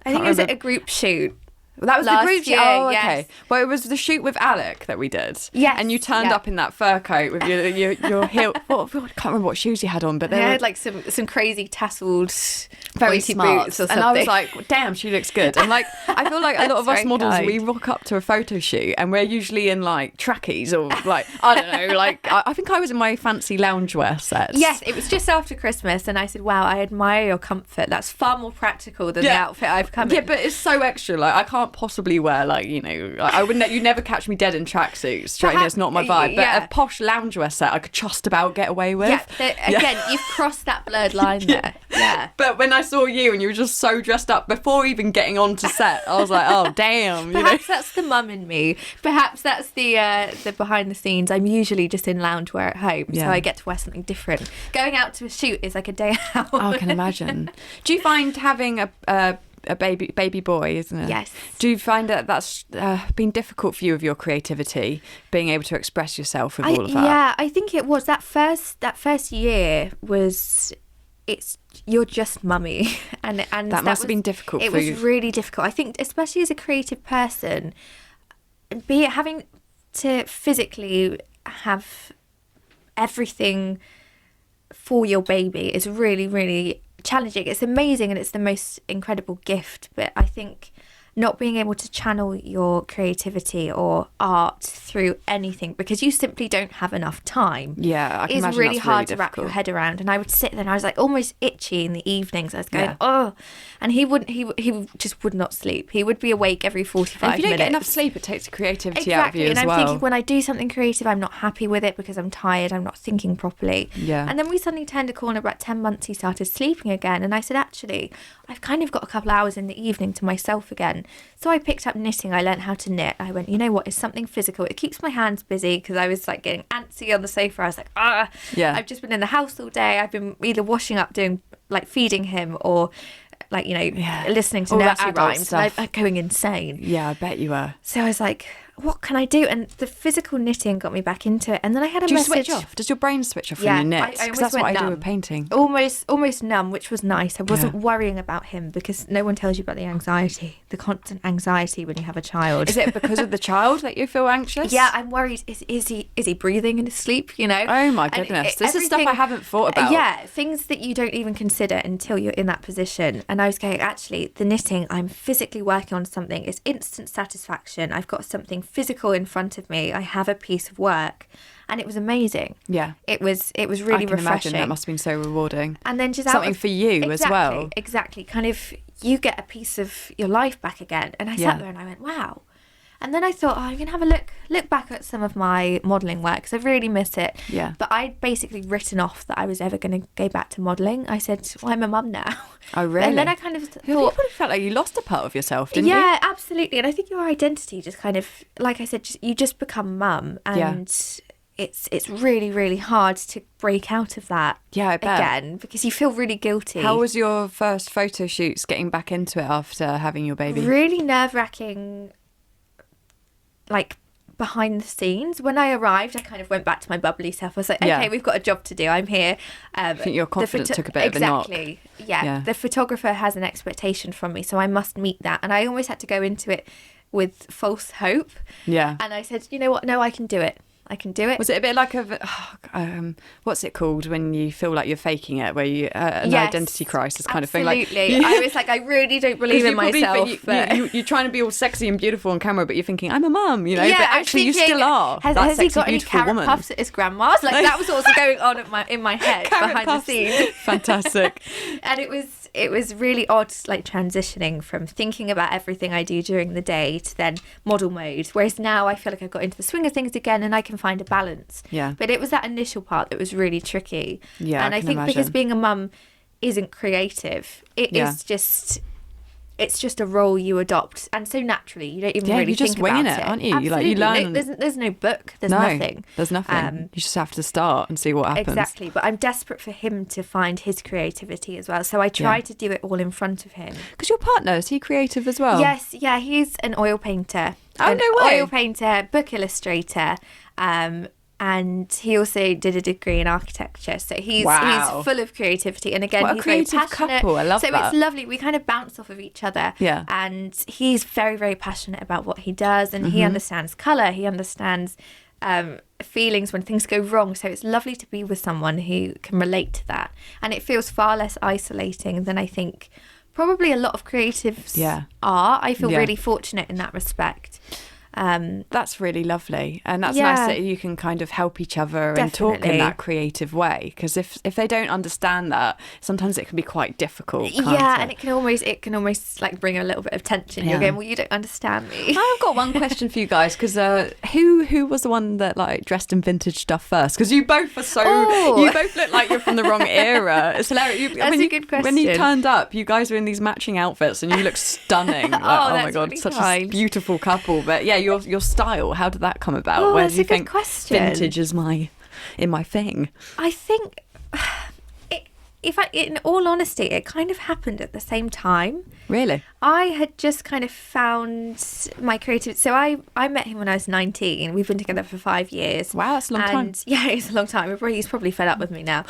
I think it was at a group shoot. Well, that was last the group year, Oh, yes. okay. Well, it was the shoot with Alec that we did. Yes, And you turned up in that fur coat with your heel. I can't remember what shoes you had on, but they I were had like some crazy tasseled very pointy smart. boots or something. And I was like, damn, she looks good. And like, I feel like a lot of us very models, kind. we rock up to a photo shoot and we're usually in like trackies or like, I don't know, like, I think I was in my fancy loungewear sets. Yes, it was just after Christmas, and I said, wow, I admire your comfort. That's far more practical than the outfit I've come in. Yeah, but it's so extra. Like, I can't possibly wear, like, you know, like, I wouldn't. You never catch me dead in tracksuits. You know, it's not my vibe. But a posh loungewear set, I could just about get away with. Yeah, again, you've crossed that blurred line there. Yeah. But when I saw you and you were just so dressed up before even getting onto set, I was like, oh damn. Perhaps that's the mum in me. Perhaps that's the behind the scenes. I'm usually just in loungewear at home, so I get to wear something different. Going out to a shoot is like a day out. Oh, I can imagine. Do you find having a baby boy, isn't it? Yes. Do you find that that's been difficult for you with your creativity, being able to express yourself with all of that? Yeah, I think it was that first year was. You're just mummy, and that must have been difficult for you. It was really difficult. I think, especially as a creative person, having to physically have everything for your baby is really, really challenging. It's amazing and it's the most incredible gift, but I think not being able to channel your creativity or art through anything because you simply don't have enough time. Yeah, I can is imagine really that's hard really to wrap your head around. And I would sit there and I was like almost itchy in the evenings. I was going, oh, and he just would not sleep. He would be awake every 45 minutes. If you don't get enough sleep, it takes the creativity out of you and as I'm well. thinking when I do something creative, I'm not happy with it because I'm tired. I'm not thinking properly. Yeah. And then we suddenly turned a corner. About 10 months, he started sleeping again, and I said, actually, I've kind of got a couple hours in the evening to myself again. So I picked up knitting. I learned how to knit. I went, you know what? It's something physical. It keeps my hands busy because I was like getting antsy on the sofa. I was like, I've just been in the house all day. I've been either washing up, doing like feeding him, or like, you know, listening to nursery rhymes. And I'm going insane. Yeah, I bet you were. So I was like, what can I do? And the physical knitting got me back into it. And then I had a message. Do you switch off? Does your brain switch off when you knit? Because that's what I do with painting. Almost numb, which was nice. I wasn't worrying about him because no one tells you about the anxiety, the constant anxiety when you have a child. Is it because of the child that you feel anxious? Yeah, I'm worried. Is he breathing in his sleep? You know? Oh my goodness, this is stuff I haven't thought about. Yeah, things that you don't even consider until you're in that position. And I was going, actually, the knitting, I'm physically working on something. It's instant satisfaction. I've got something physical in front of me. I have a piece of work, and it was amazing. Yeah, it was really refreshing. Imagine that must have been so rewarding. And then just something for you as well. Exactly, kind of you get a piece of your life back again. And I sat there and I went, wow. And then I thought, I'm going to have a look back at some of my modelling work because I really miss it. Yeah. But I'd basically written off that I was ever going to go back to modelling. I said, well, I'm a mum now. Oh, really? And then I kind of thought... You probably felt like you lost a part of yourself, didn't you? Yeah, absolutely. And I think your identity just kind of, like I said, you just become mum. And it's really, really hard to break out of that again because you feel really guilty. How was your first photo shoots getting back into it after having your baby? Really nerve-wracking. Like behind the scenes, when I arrived, I kind of went back to my bubbly self. I was like, okay, we've got a job to do. I'm here. I think your confidence took a bit of a knock. Exactly. Yeah. The photographer has an expectation from me, so I must meet that. And I almost had to go into it with false hope. Yeah. And I said, you know what? No, I can do it. I can do it. Was it a bit like what's it called when you feel like you're faking it, where you an identity crisis kind of thing? Absolutely. I was like, I really don't believe in myself. You're trying to be all sexy and beautiful on camera, but you're thinking, I'm a mum, you know. Yeah, but actually, you still are. Has he got any carrot puffs at his grandma's? Like that was what was going on in my head behind the scenes. Fantastic. And it was really odd, like transitioning from thinking about everything I do during the day to then model mode. Whereas now I feel like I've got into the swing of things again and I can find a balance. Yeah. But it was that initial part that was really tricky. Yeah. And I think because being a mum isn't creative, it's just a role you adopt, and so naturally you don't even really think about it. You're just winging it, aren't you? Absolutely. You learn. There's no book. There's nothing. There's nothing. You just have to start and see what happens. Exactly. But I'm desperate for him to find his creativity as well. So I try to do it all in front of him. Because your partner, is he creative as well? Yes. Yeah. He's an oil painter. Oh, no way. Oil painter, book illustrator. And he also did a degree in architecture, so he's full of creativity. And again, he's very passionate. Couple. I love so that. It's lovely. We kind of bounce off of each other. Yeah. And he's very, very passionate about what he does, and he understands colour. He understands feelings when things go wrong. So it's lovely to be with someone who can relate to that, and it feels far less isolating than I think probably a lot of creatives are. I feel really fortunate in that respect. That's really lovely, and that's nice that you can kind of help each other and talk in that creative way, because if they don't understand that, sometimes it can be quite difficult, can't it? And it can almost like bring a little bit of tension. You're going, well, you don't understand me. I've got one question for you guys, because who was the one that like dressed in vintage stuff first? Because you both are you both look like you're from the wrong era. It's hilarious. That's a good question. When you turned up, you guys were in these matching outfits and you look stunning. Like, oh my god, really such kind. a beautiful couple. But yeah, your style, how did that come about? Where do you think vintage is my thing? I think, in all honesty, it kind of happened at the same time. Really? I had just kind of found my creative. So I met him when I was 19. We've been together for 5 years. Wow, that's a long time. Yeah, it's a long time. He's probably fed up with me now.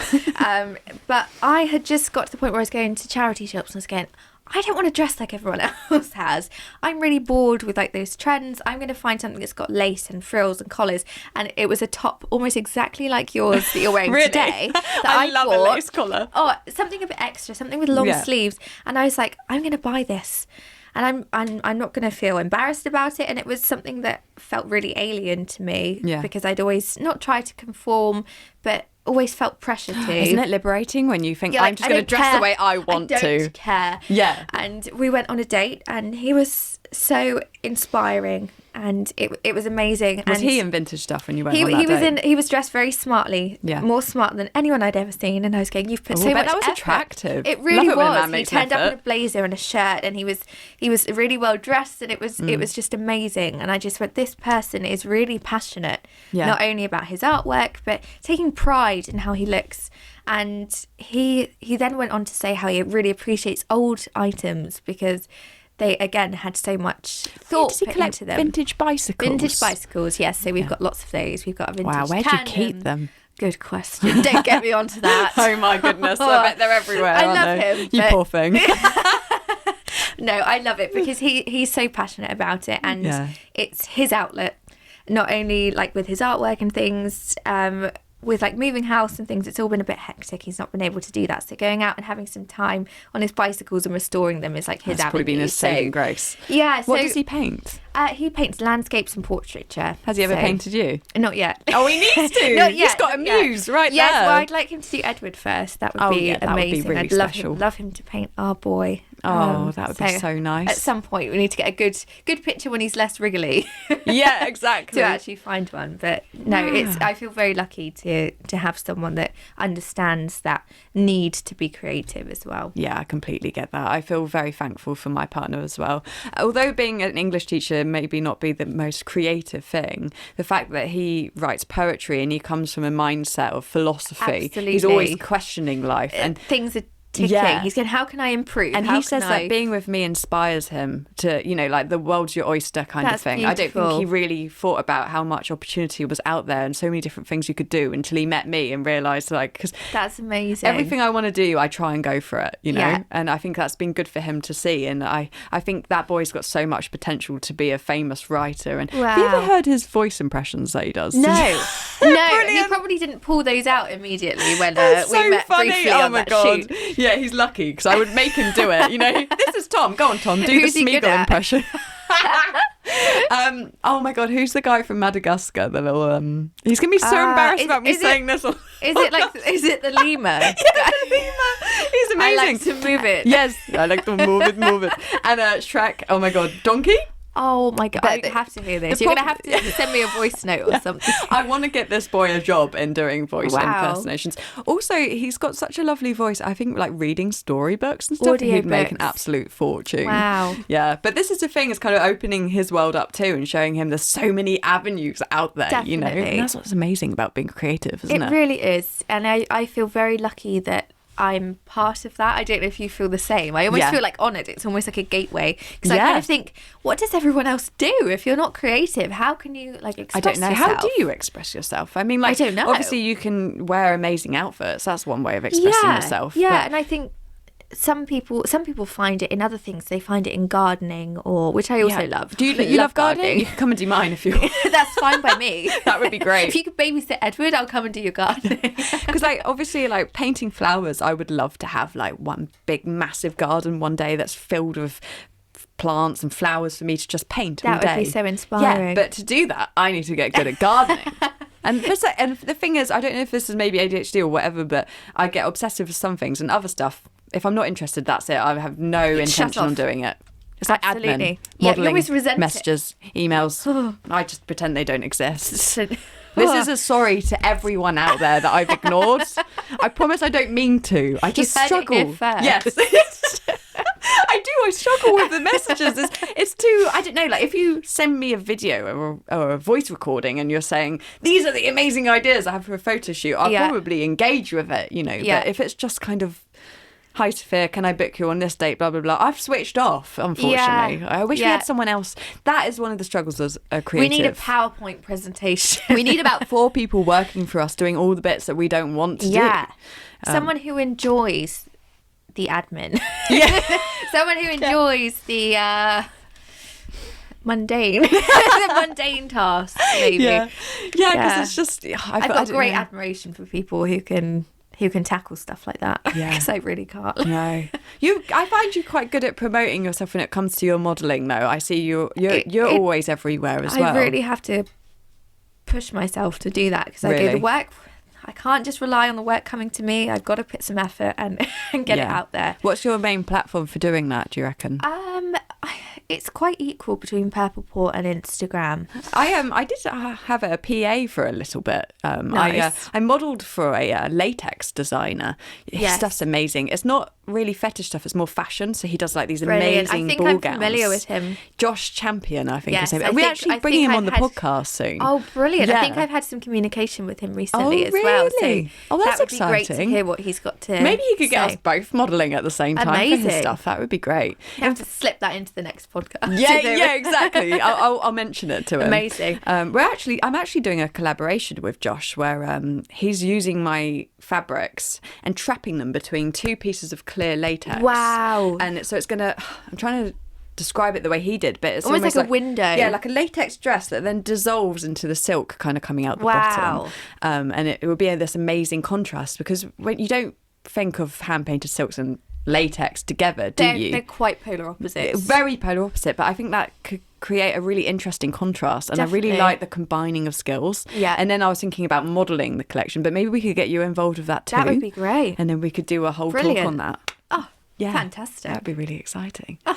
But I had just got to the point where I was going to charity shops and I was going, I don't want to dress like everyone else has. I'm really bored with like those trends. I'm going to find something that's got lace and frills and collars. And it was a top almost exactly like yours that you're wearing really? Today. That I love bought. A lace collar. Oh, something a bit extra, something with long sleeves. And I was like, I'm going to buy this. And I'm not going to feel embarrassed about it. And it was something that felt really alien to me because I'd always not tried to conform, but always felt pressure to. Isn't it liberating when you think, I'm just going to dress the way I want to? I don't care. Yeah. And we went on a date and he was so inspiring and it was amazing. Was he in vintage stuff when you went on that date? He was dressed very smartly, more smart than anyone I'd ever seen. And I was going, you've put so much that was effort. attractive. It really was. He turned up in a blazer and a shirt and he was really well dressed and it was just amazing. And I just went, this person is really passionate, not only about his artwork, but taking pride in how he looks. And he then went on to say how he really appreciates old items because they, again, had so much thought Does he put collect into them. Vintage bicycles? Vintage bicycles, yes. So we've got lots of those. We've got a vintage Wow, where do you keep them? Good question. Don't get me onto that. Oh my goodness, I bet they're everywhere. I love him. You poor thing. No, I love it because he's so passionate about it and it's his outlet. Not only like with his artwork and things, with like moving house and things, it's all been a bit hectic. He's not been able to do that. So going out and having some time on his bicycles and restoring them is like his That's probably been his saving grace. Yeah. What does he paint? He paints landscapes and portraiture. Has he ever painted you? Not yet. Oh, he needs to. Not yet. He's got a muse right there. Yes, well, I'd like him to do Edward first. That would be amazing. That would be really I'd special. love him to paint our boy. Oh, that would be so nice. At some point, we need to get a good picture when he's less wriggly. Yeah, exactly. To actually find one. But no, I feel very lucky to have someone that understands that need to be creative as well. Yeah, I completely get that. I feel very thankful for my partner as well. Although being an English teacher maybe not be the most creative thing, the fact that he writes poetry and he comes from a mindset of philosophy. Absolutely. He's always questioning life and things are ticking. Yeah. He's going, how can I improve? And he says that being with me inspires him to, like the world's your oyster kind of thing. Beautiful. I don't think he really thought about how much opportunity was out there and so many different things you could do until he met me and realised because that's amazing. Everything I want to do, I try and go for it, and I think that's been good for him to see. And I think that boy's got so much potential to be a famous writer. And have you ever heard his voice impressions that he does? No. No, he probably didn't pull those out immediately when we met briefly on that shoot. Yeah, he's lucky because I would make him do it. This is Tom. Go on, Tom. Do the Smeagol impression. Oh my God, who's the guy from Madagascar? The little he's gonna be so embarrassed about me saying this. Is it the lemur? Yeah, the lemur. He's amazing. I like to move it. Yes, I like to move it. And Shrek. Oh my God, Donkey. Oh my God, I have to hear this. You're going to have to send me a voice note or something. I want to get this boy a job in doing voice impersonations. Also, he's got such a lovely voice. I think like reading storybooks and stuff, he'd make an absolute fortune. Wow. Yeah, but this is the thing, it's kind of opening his world up too and showing him there's so many avenues out there, Definitely. And that's what's amazing about being creative, isn't it? It really is. And I feel very lucky that I'm part of that. I don't know if you feel the same. I almost feel like on it, it's almost like a gateway. Because I kind of think, what does everyone else do? If you're not creative, how can you like express yourself? I don't know. How do you express yourself? I mean, like, I don't know. Obviously you can wear amazing outfits. That's one way of expressing yourself. Yeah, and I think some people find it in other things. They find it in gardening, which I also love. Do you love gardening? You can come and do mine if you want. That's fine by me. That would be great. If you could babysit Edward, I'll come and do your gardening. Because like obviously like painting flowers, I would love to have like one big massive garden one day that's filled with plants and flowers for me to just paint all day. That would be so inspiring. Yeah, but to do that, I need to get good at gardening. And the thing is, I don't know if this is maybe ADHD or whatever, but I get obsessive with some things and other stuff. If I'm not interested, that's it. I have no intention on doing it. It's like admin, modelling, messages, emails. I just pretend they don't exist. This is a sorry to everyone out there that I've ignored. I promise I don't mean to. I just struggle. Yes. I struggle with the messages. It's too, I don't know, like if you send me a video or a voice recording and you're saying, these are the amazing ideas I have for a photo shoot, I'll probably engage with it, you know. But if it's just kind of, hi Sophia, can I book you on this date, blah, blah, blah. I've switched off, unfortunately. I wish we had someone else. That is one of the struggles as a creative. We need a PowerPoint presentation. We need about 4 people working for us doing all the bits that we don't want to do. Someone who enjoys the admin. Someone who enjoys the mundane. The mundane tasks, maybe. Yeah, because it's just... I've got great admiration for people who can tackle stuff like that. Because I really can't. No. I find you quite good at promoting yourself when it comes to your modelling, though. I see you're always everywhere as well. I really have to push myself to do that because I do the work. I can't just rely on the work coming to me. I've got to put some effort and get it out there. What's your main platform for doing that, do you reckon? It's quite equal between Purple Port and Instagram. I did have a PA for a little bit. Nice. I modelled for a latex designer. His stuff's amazing. It's not really fetish stuff. It's more fashion. So he does like these amazing ball gowns. I'm familiar with him. Josh Champion, I think his name. We actually bring him on the podcast soon. Oh, brilliant! I think I've had some communication with him recently as well. So that's that would exciting. Be great to hear what he's got to. Maybe you could get us both modelling at the same time for his stuff. That would be great. You have to slip that into the next podcast. Yeah, exactly. I'll mention it to him. Amazing. I'm actually doing a collaboration with Josh where he's using my fabrics and trapping them between 2 pieces of clear latex. Wow. And so it's gonna. I'm trying to describe it the way he did, but it's almost like a window. Yeah, like a latex dress that then dissolves into the silk kind of coming out the bottom. And it will be this amazing contrast because when you don't think of hand painted silks and latex together, do you? They're quite polar opposites. Very polar opposite, but I think that could create a really interesting contrast. And Definitely. I really like the combining of skills. Yeah. And then I was thinking about modelling the collection, but maybe we could get you involved with that too. That would be great. And then we could do a whole talk on that. Oh, yeah. Fantastic. That'd be really exciting. Oh.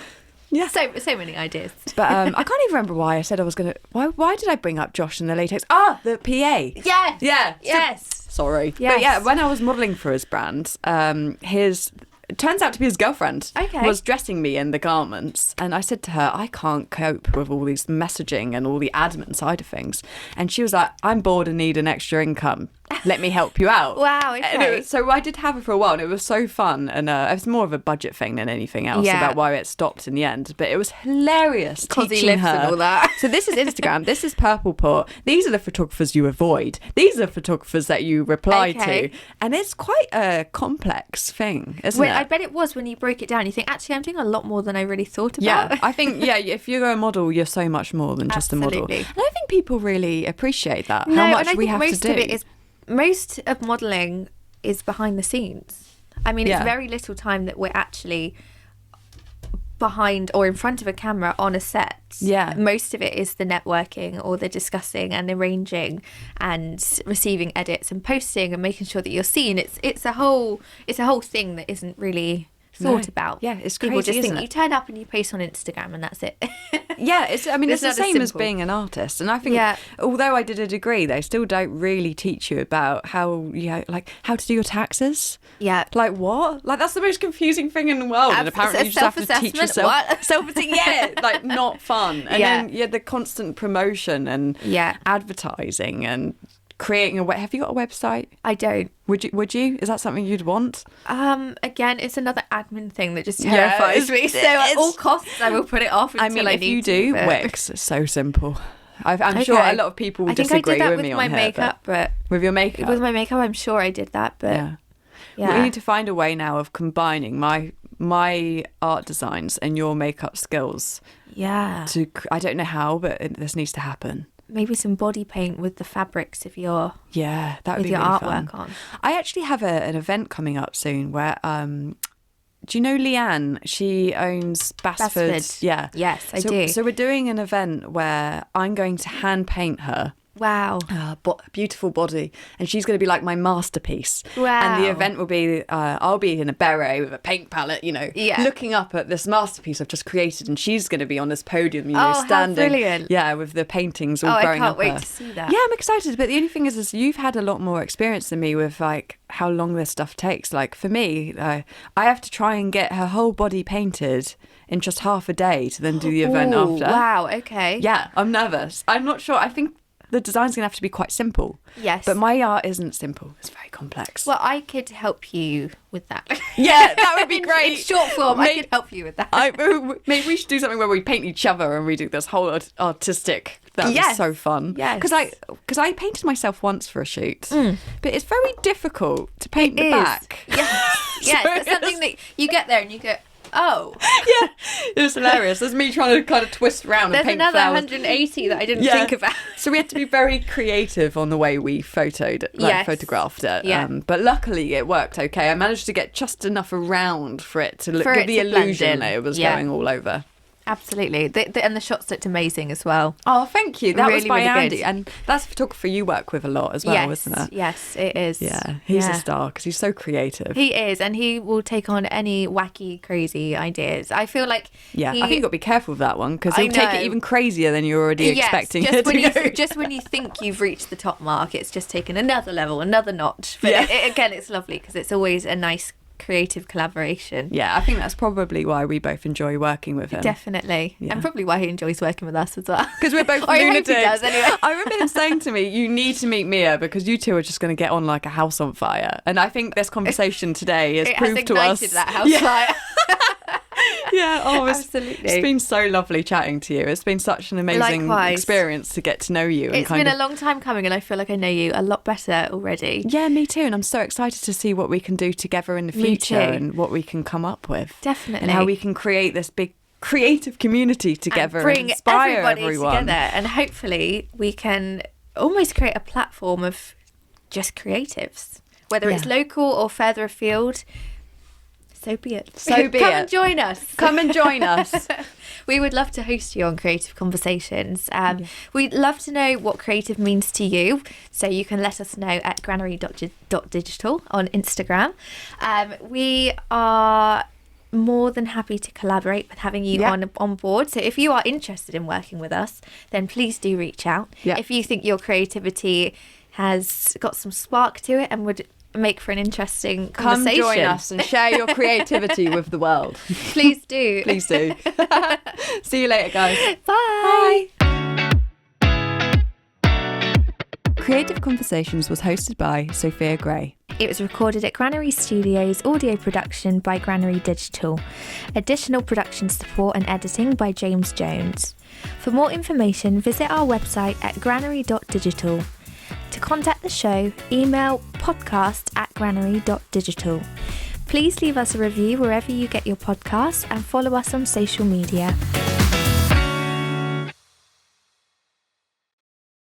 Yeah, so many ideas. But I can't even remember why I said I was going to... Why did I bring up Josh and the latex? The PA. Yes. Yeah. Yes. Sorry. Yes. But yeah, when I was modelling for his brand, it turns out to be his girlfriend was dressing me in the garments. And I said to her, I can't cope with all these messaging and all the admin side of things. And she was like, I'm bored and need an extra income. Let me help you out. Wow, okay. So I did have her for a while and it was so fun. And it was more of a budget thing than anything else about why it stopped in the end. But it was hilarious teaching her. And all that. So this is Instagram. This is Purple Port. These are the photographers you avoid. These are the photographers that you reply to. And it's quite a complex thing, isn't it? I bet it was when you broke it down. You think, actually, I'm doing a lot more than I really thought about. Yeah, I think, if you're a model, you're so much more than just a model. And I don't think people really appreciate that, how much we have to do. Of it is, most of modelling is behind the scenes. I mean, it's very little time that we're actually behind or in front of a camera on a set. Yeah. Most of it is the networking or the discussing and arranging and receiving edits and posting and making sure that you're seen. It's a whole thing that isn't really thought about. Yeah, it's people crazy, just isn't think it? You turn up and you post on Instagram and that's it. Yeah, it's the same as simple. being an artist. And I think, although I did a degree, they still don't really teach you about how to do your taxes. Yeah. Like what? Like that's the most confusing thing in the world. And apparently you just have to teach yourself. What? Like not fun. And then the constant promotion and advertising and creating have you got a website? I don't. Would you? Is that something you'd want? Again, it's another admin thing that just terrifies me. So at all costs, I will put it off until I if need you to. do Wix, it's so simple. I'm sure a lot of people will disagree with me on here. I think I did that with my makeup, but with your makeup? With my makeup, I'm sure I did that, but yeah. We need to find a way now of combining my art designs and your makeup skills. Yeah. I don't know how, but this needs to happen. Maybe some body paint with the fabrics of your that would be your really artwork fun. on. I actually have an event coming up soon where do you know Leanne? She owns Basford. Yeah. Yes, I do. So we're doing an event where I'm going to hand paint her. Wow. Beautiful body. And she's going to be like my masterpiece. Wow. And the event will be, I'll be in a beret with a paint palette, looking up at this masterpiece I've just created. And she's going to be on this podium, standing. How brilliant. Yeah, with the paintings all growing up. I can't wait to see that. Yeah, I'm excited. But the only thing is you've had a lot more experience than me with like how long this stuff takes. Like for me, I have to try and get her whole body painted in just half a day to then do the event after. Wow, okay. Yeah, I'm nervous. I'm not sure. I think the design's going to have to be quite simple. Yes. But my art isn't simple. It's very complex. Well, I could help you with that. Yeah, that would be great. In short form, I could help you with that. Maybe we should do something where we paint each other and we do this whole artistic. That would be so fun. Yes. Because I painted myself once for a shoot. But it's very difficult to paint the back. Yes. Yes. It's something that you get there and you go, oh. Yeah. It was hilarious. There's me trying to kind of twist around and paint flowers. There's another 180 that I didn't think about. So we had to be very creative on the way we photographed it. Yeah. But luckily it worked okay. I managed to get just enough around for it to give the illusion that it was going all over. Absolutely. And the shots looked amazing as well. Oh, thank you. That was by really Andy. good. And that's a photographer you work with a lot as well, isn't it? Yes, it is. Yeah, he's a star because he's so creative. He is, and he will take on any wacky, crazy ideas. I feel like I think you've got to be careful with that one because he'll take it even crazier than you're already expecting it to go. Just when you think you've reached the top mark, it's just taken another level, another notch. But again, it's lovely because it's always a nice creative collaboration. Yeah, I think that's probably why we both enjoy working with him. Definitely. And probably why he enjoys working with us as well. Because we're both lunatics. I hope he does, anyway. I remember him saying to me, you need to meet Mia because you two are just going to get on like a house on fire. And I think this conversation today has proved to us... It has ignited that house fire. Absolutely. It's been so lovely chatting to you. It's been such an amazing experience to get to know you. It's been a long time coming and I feel like I know you a lot better already. Yeah, me too. And I'm so excited to see what we can do together in the future and what we can come up with. Definitely. And how we can create this big creative community together and inspire everyone together. And hopefully we can almost create a platform of just creatives, whether it's local or further afield. So be it. Come and join us. Come and join us. We would love to host you on Creative Conversations. We'd love to know what creative means to you. So you can let us know at granary.digital on Instagram. We are more than happy to collaborate with having you on board. So if you are interested in working with us, then please do reach out. If you think your creativity has got some spark to it and would make for an interesting conversation. Come join us and share your creativity with the world. Please do. Please do. See you later, guys. Bye. Creative Conversations was hosted by Sophia Gray. It was recorded at Granary Studios, audio production by Granary Digital. Additional production support and editing by James Jones. For more information, visit our website at granary.digital. To contact the show, email podcast@granary.digital. Please leave us a review wherever you get your podcasts and follow us on social media.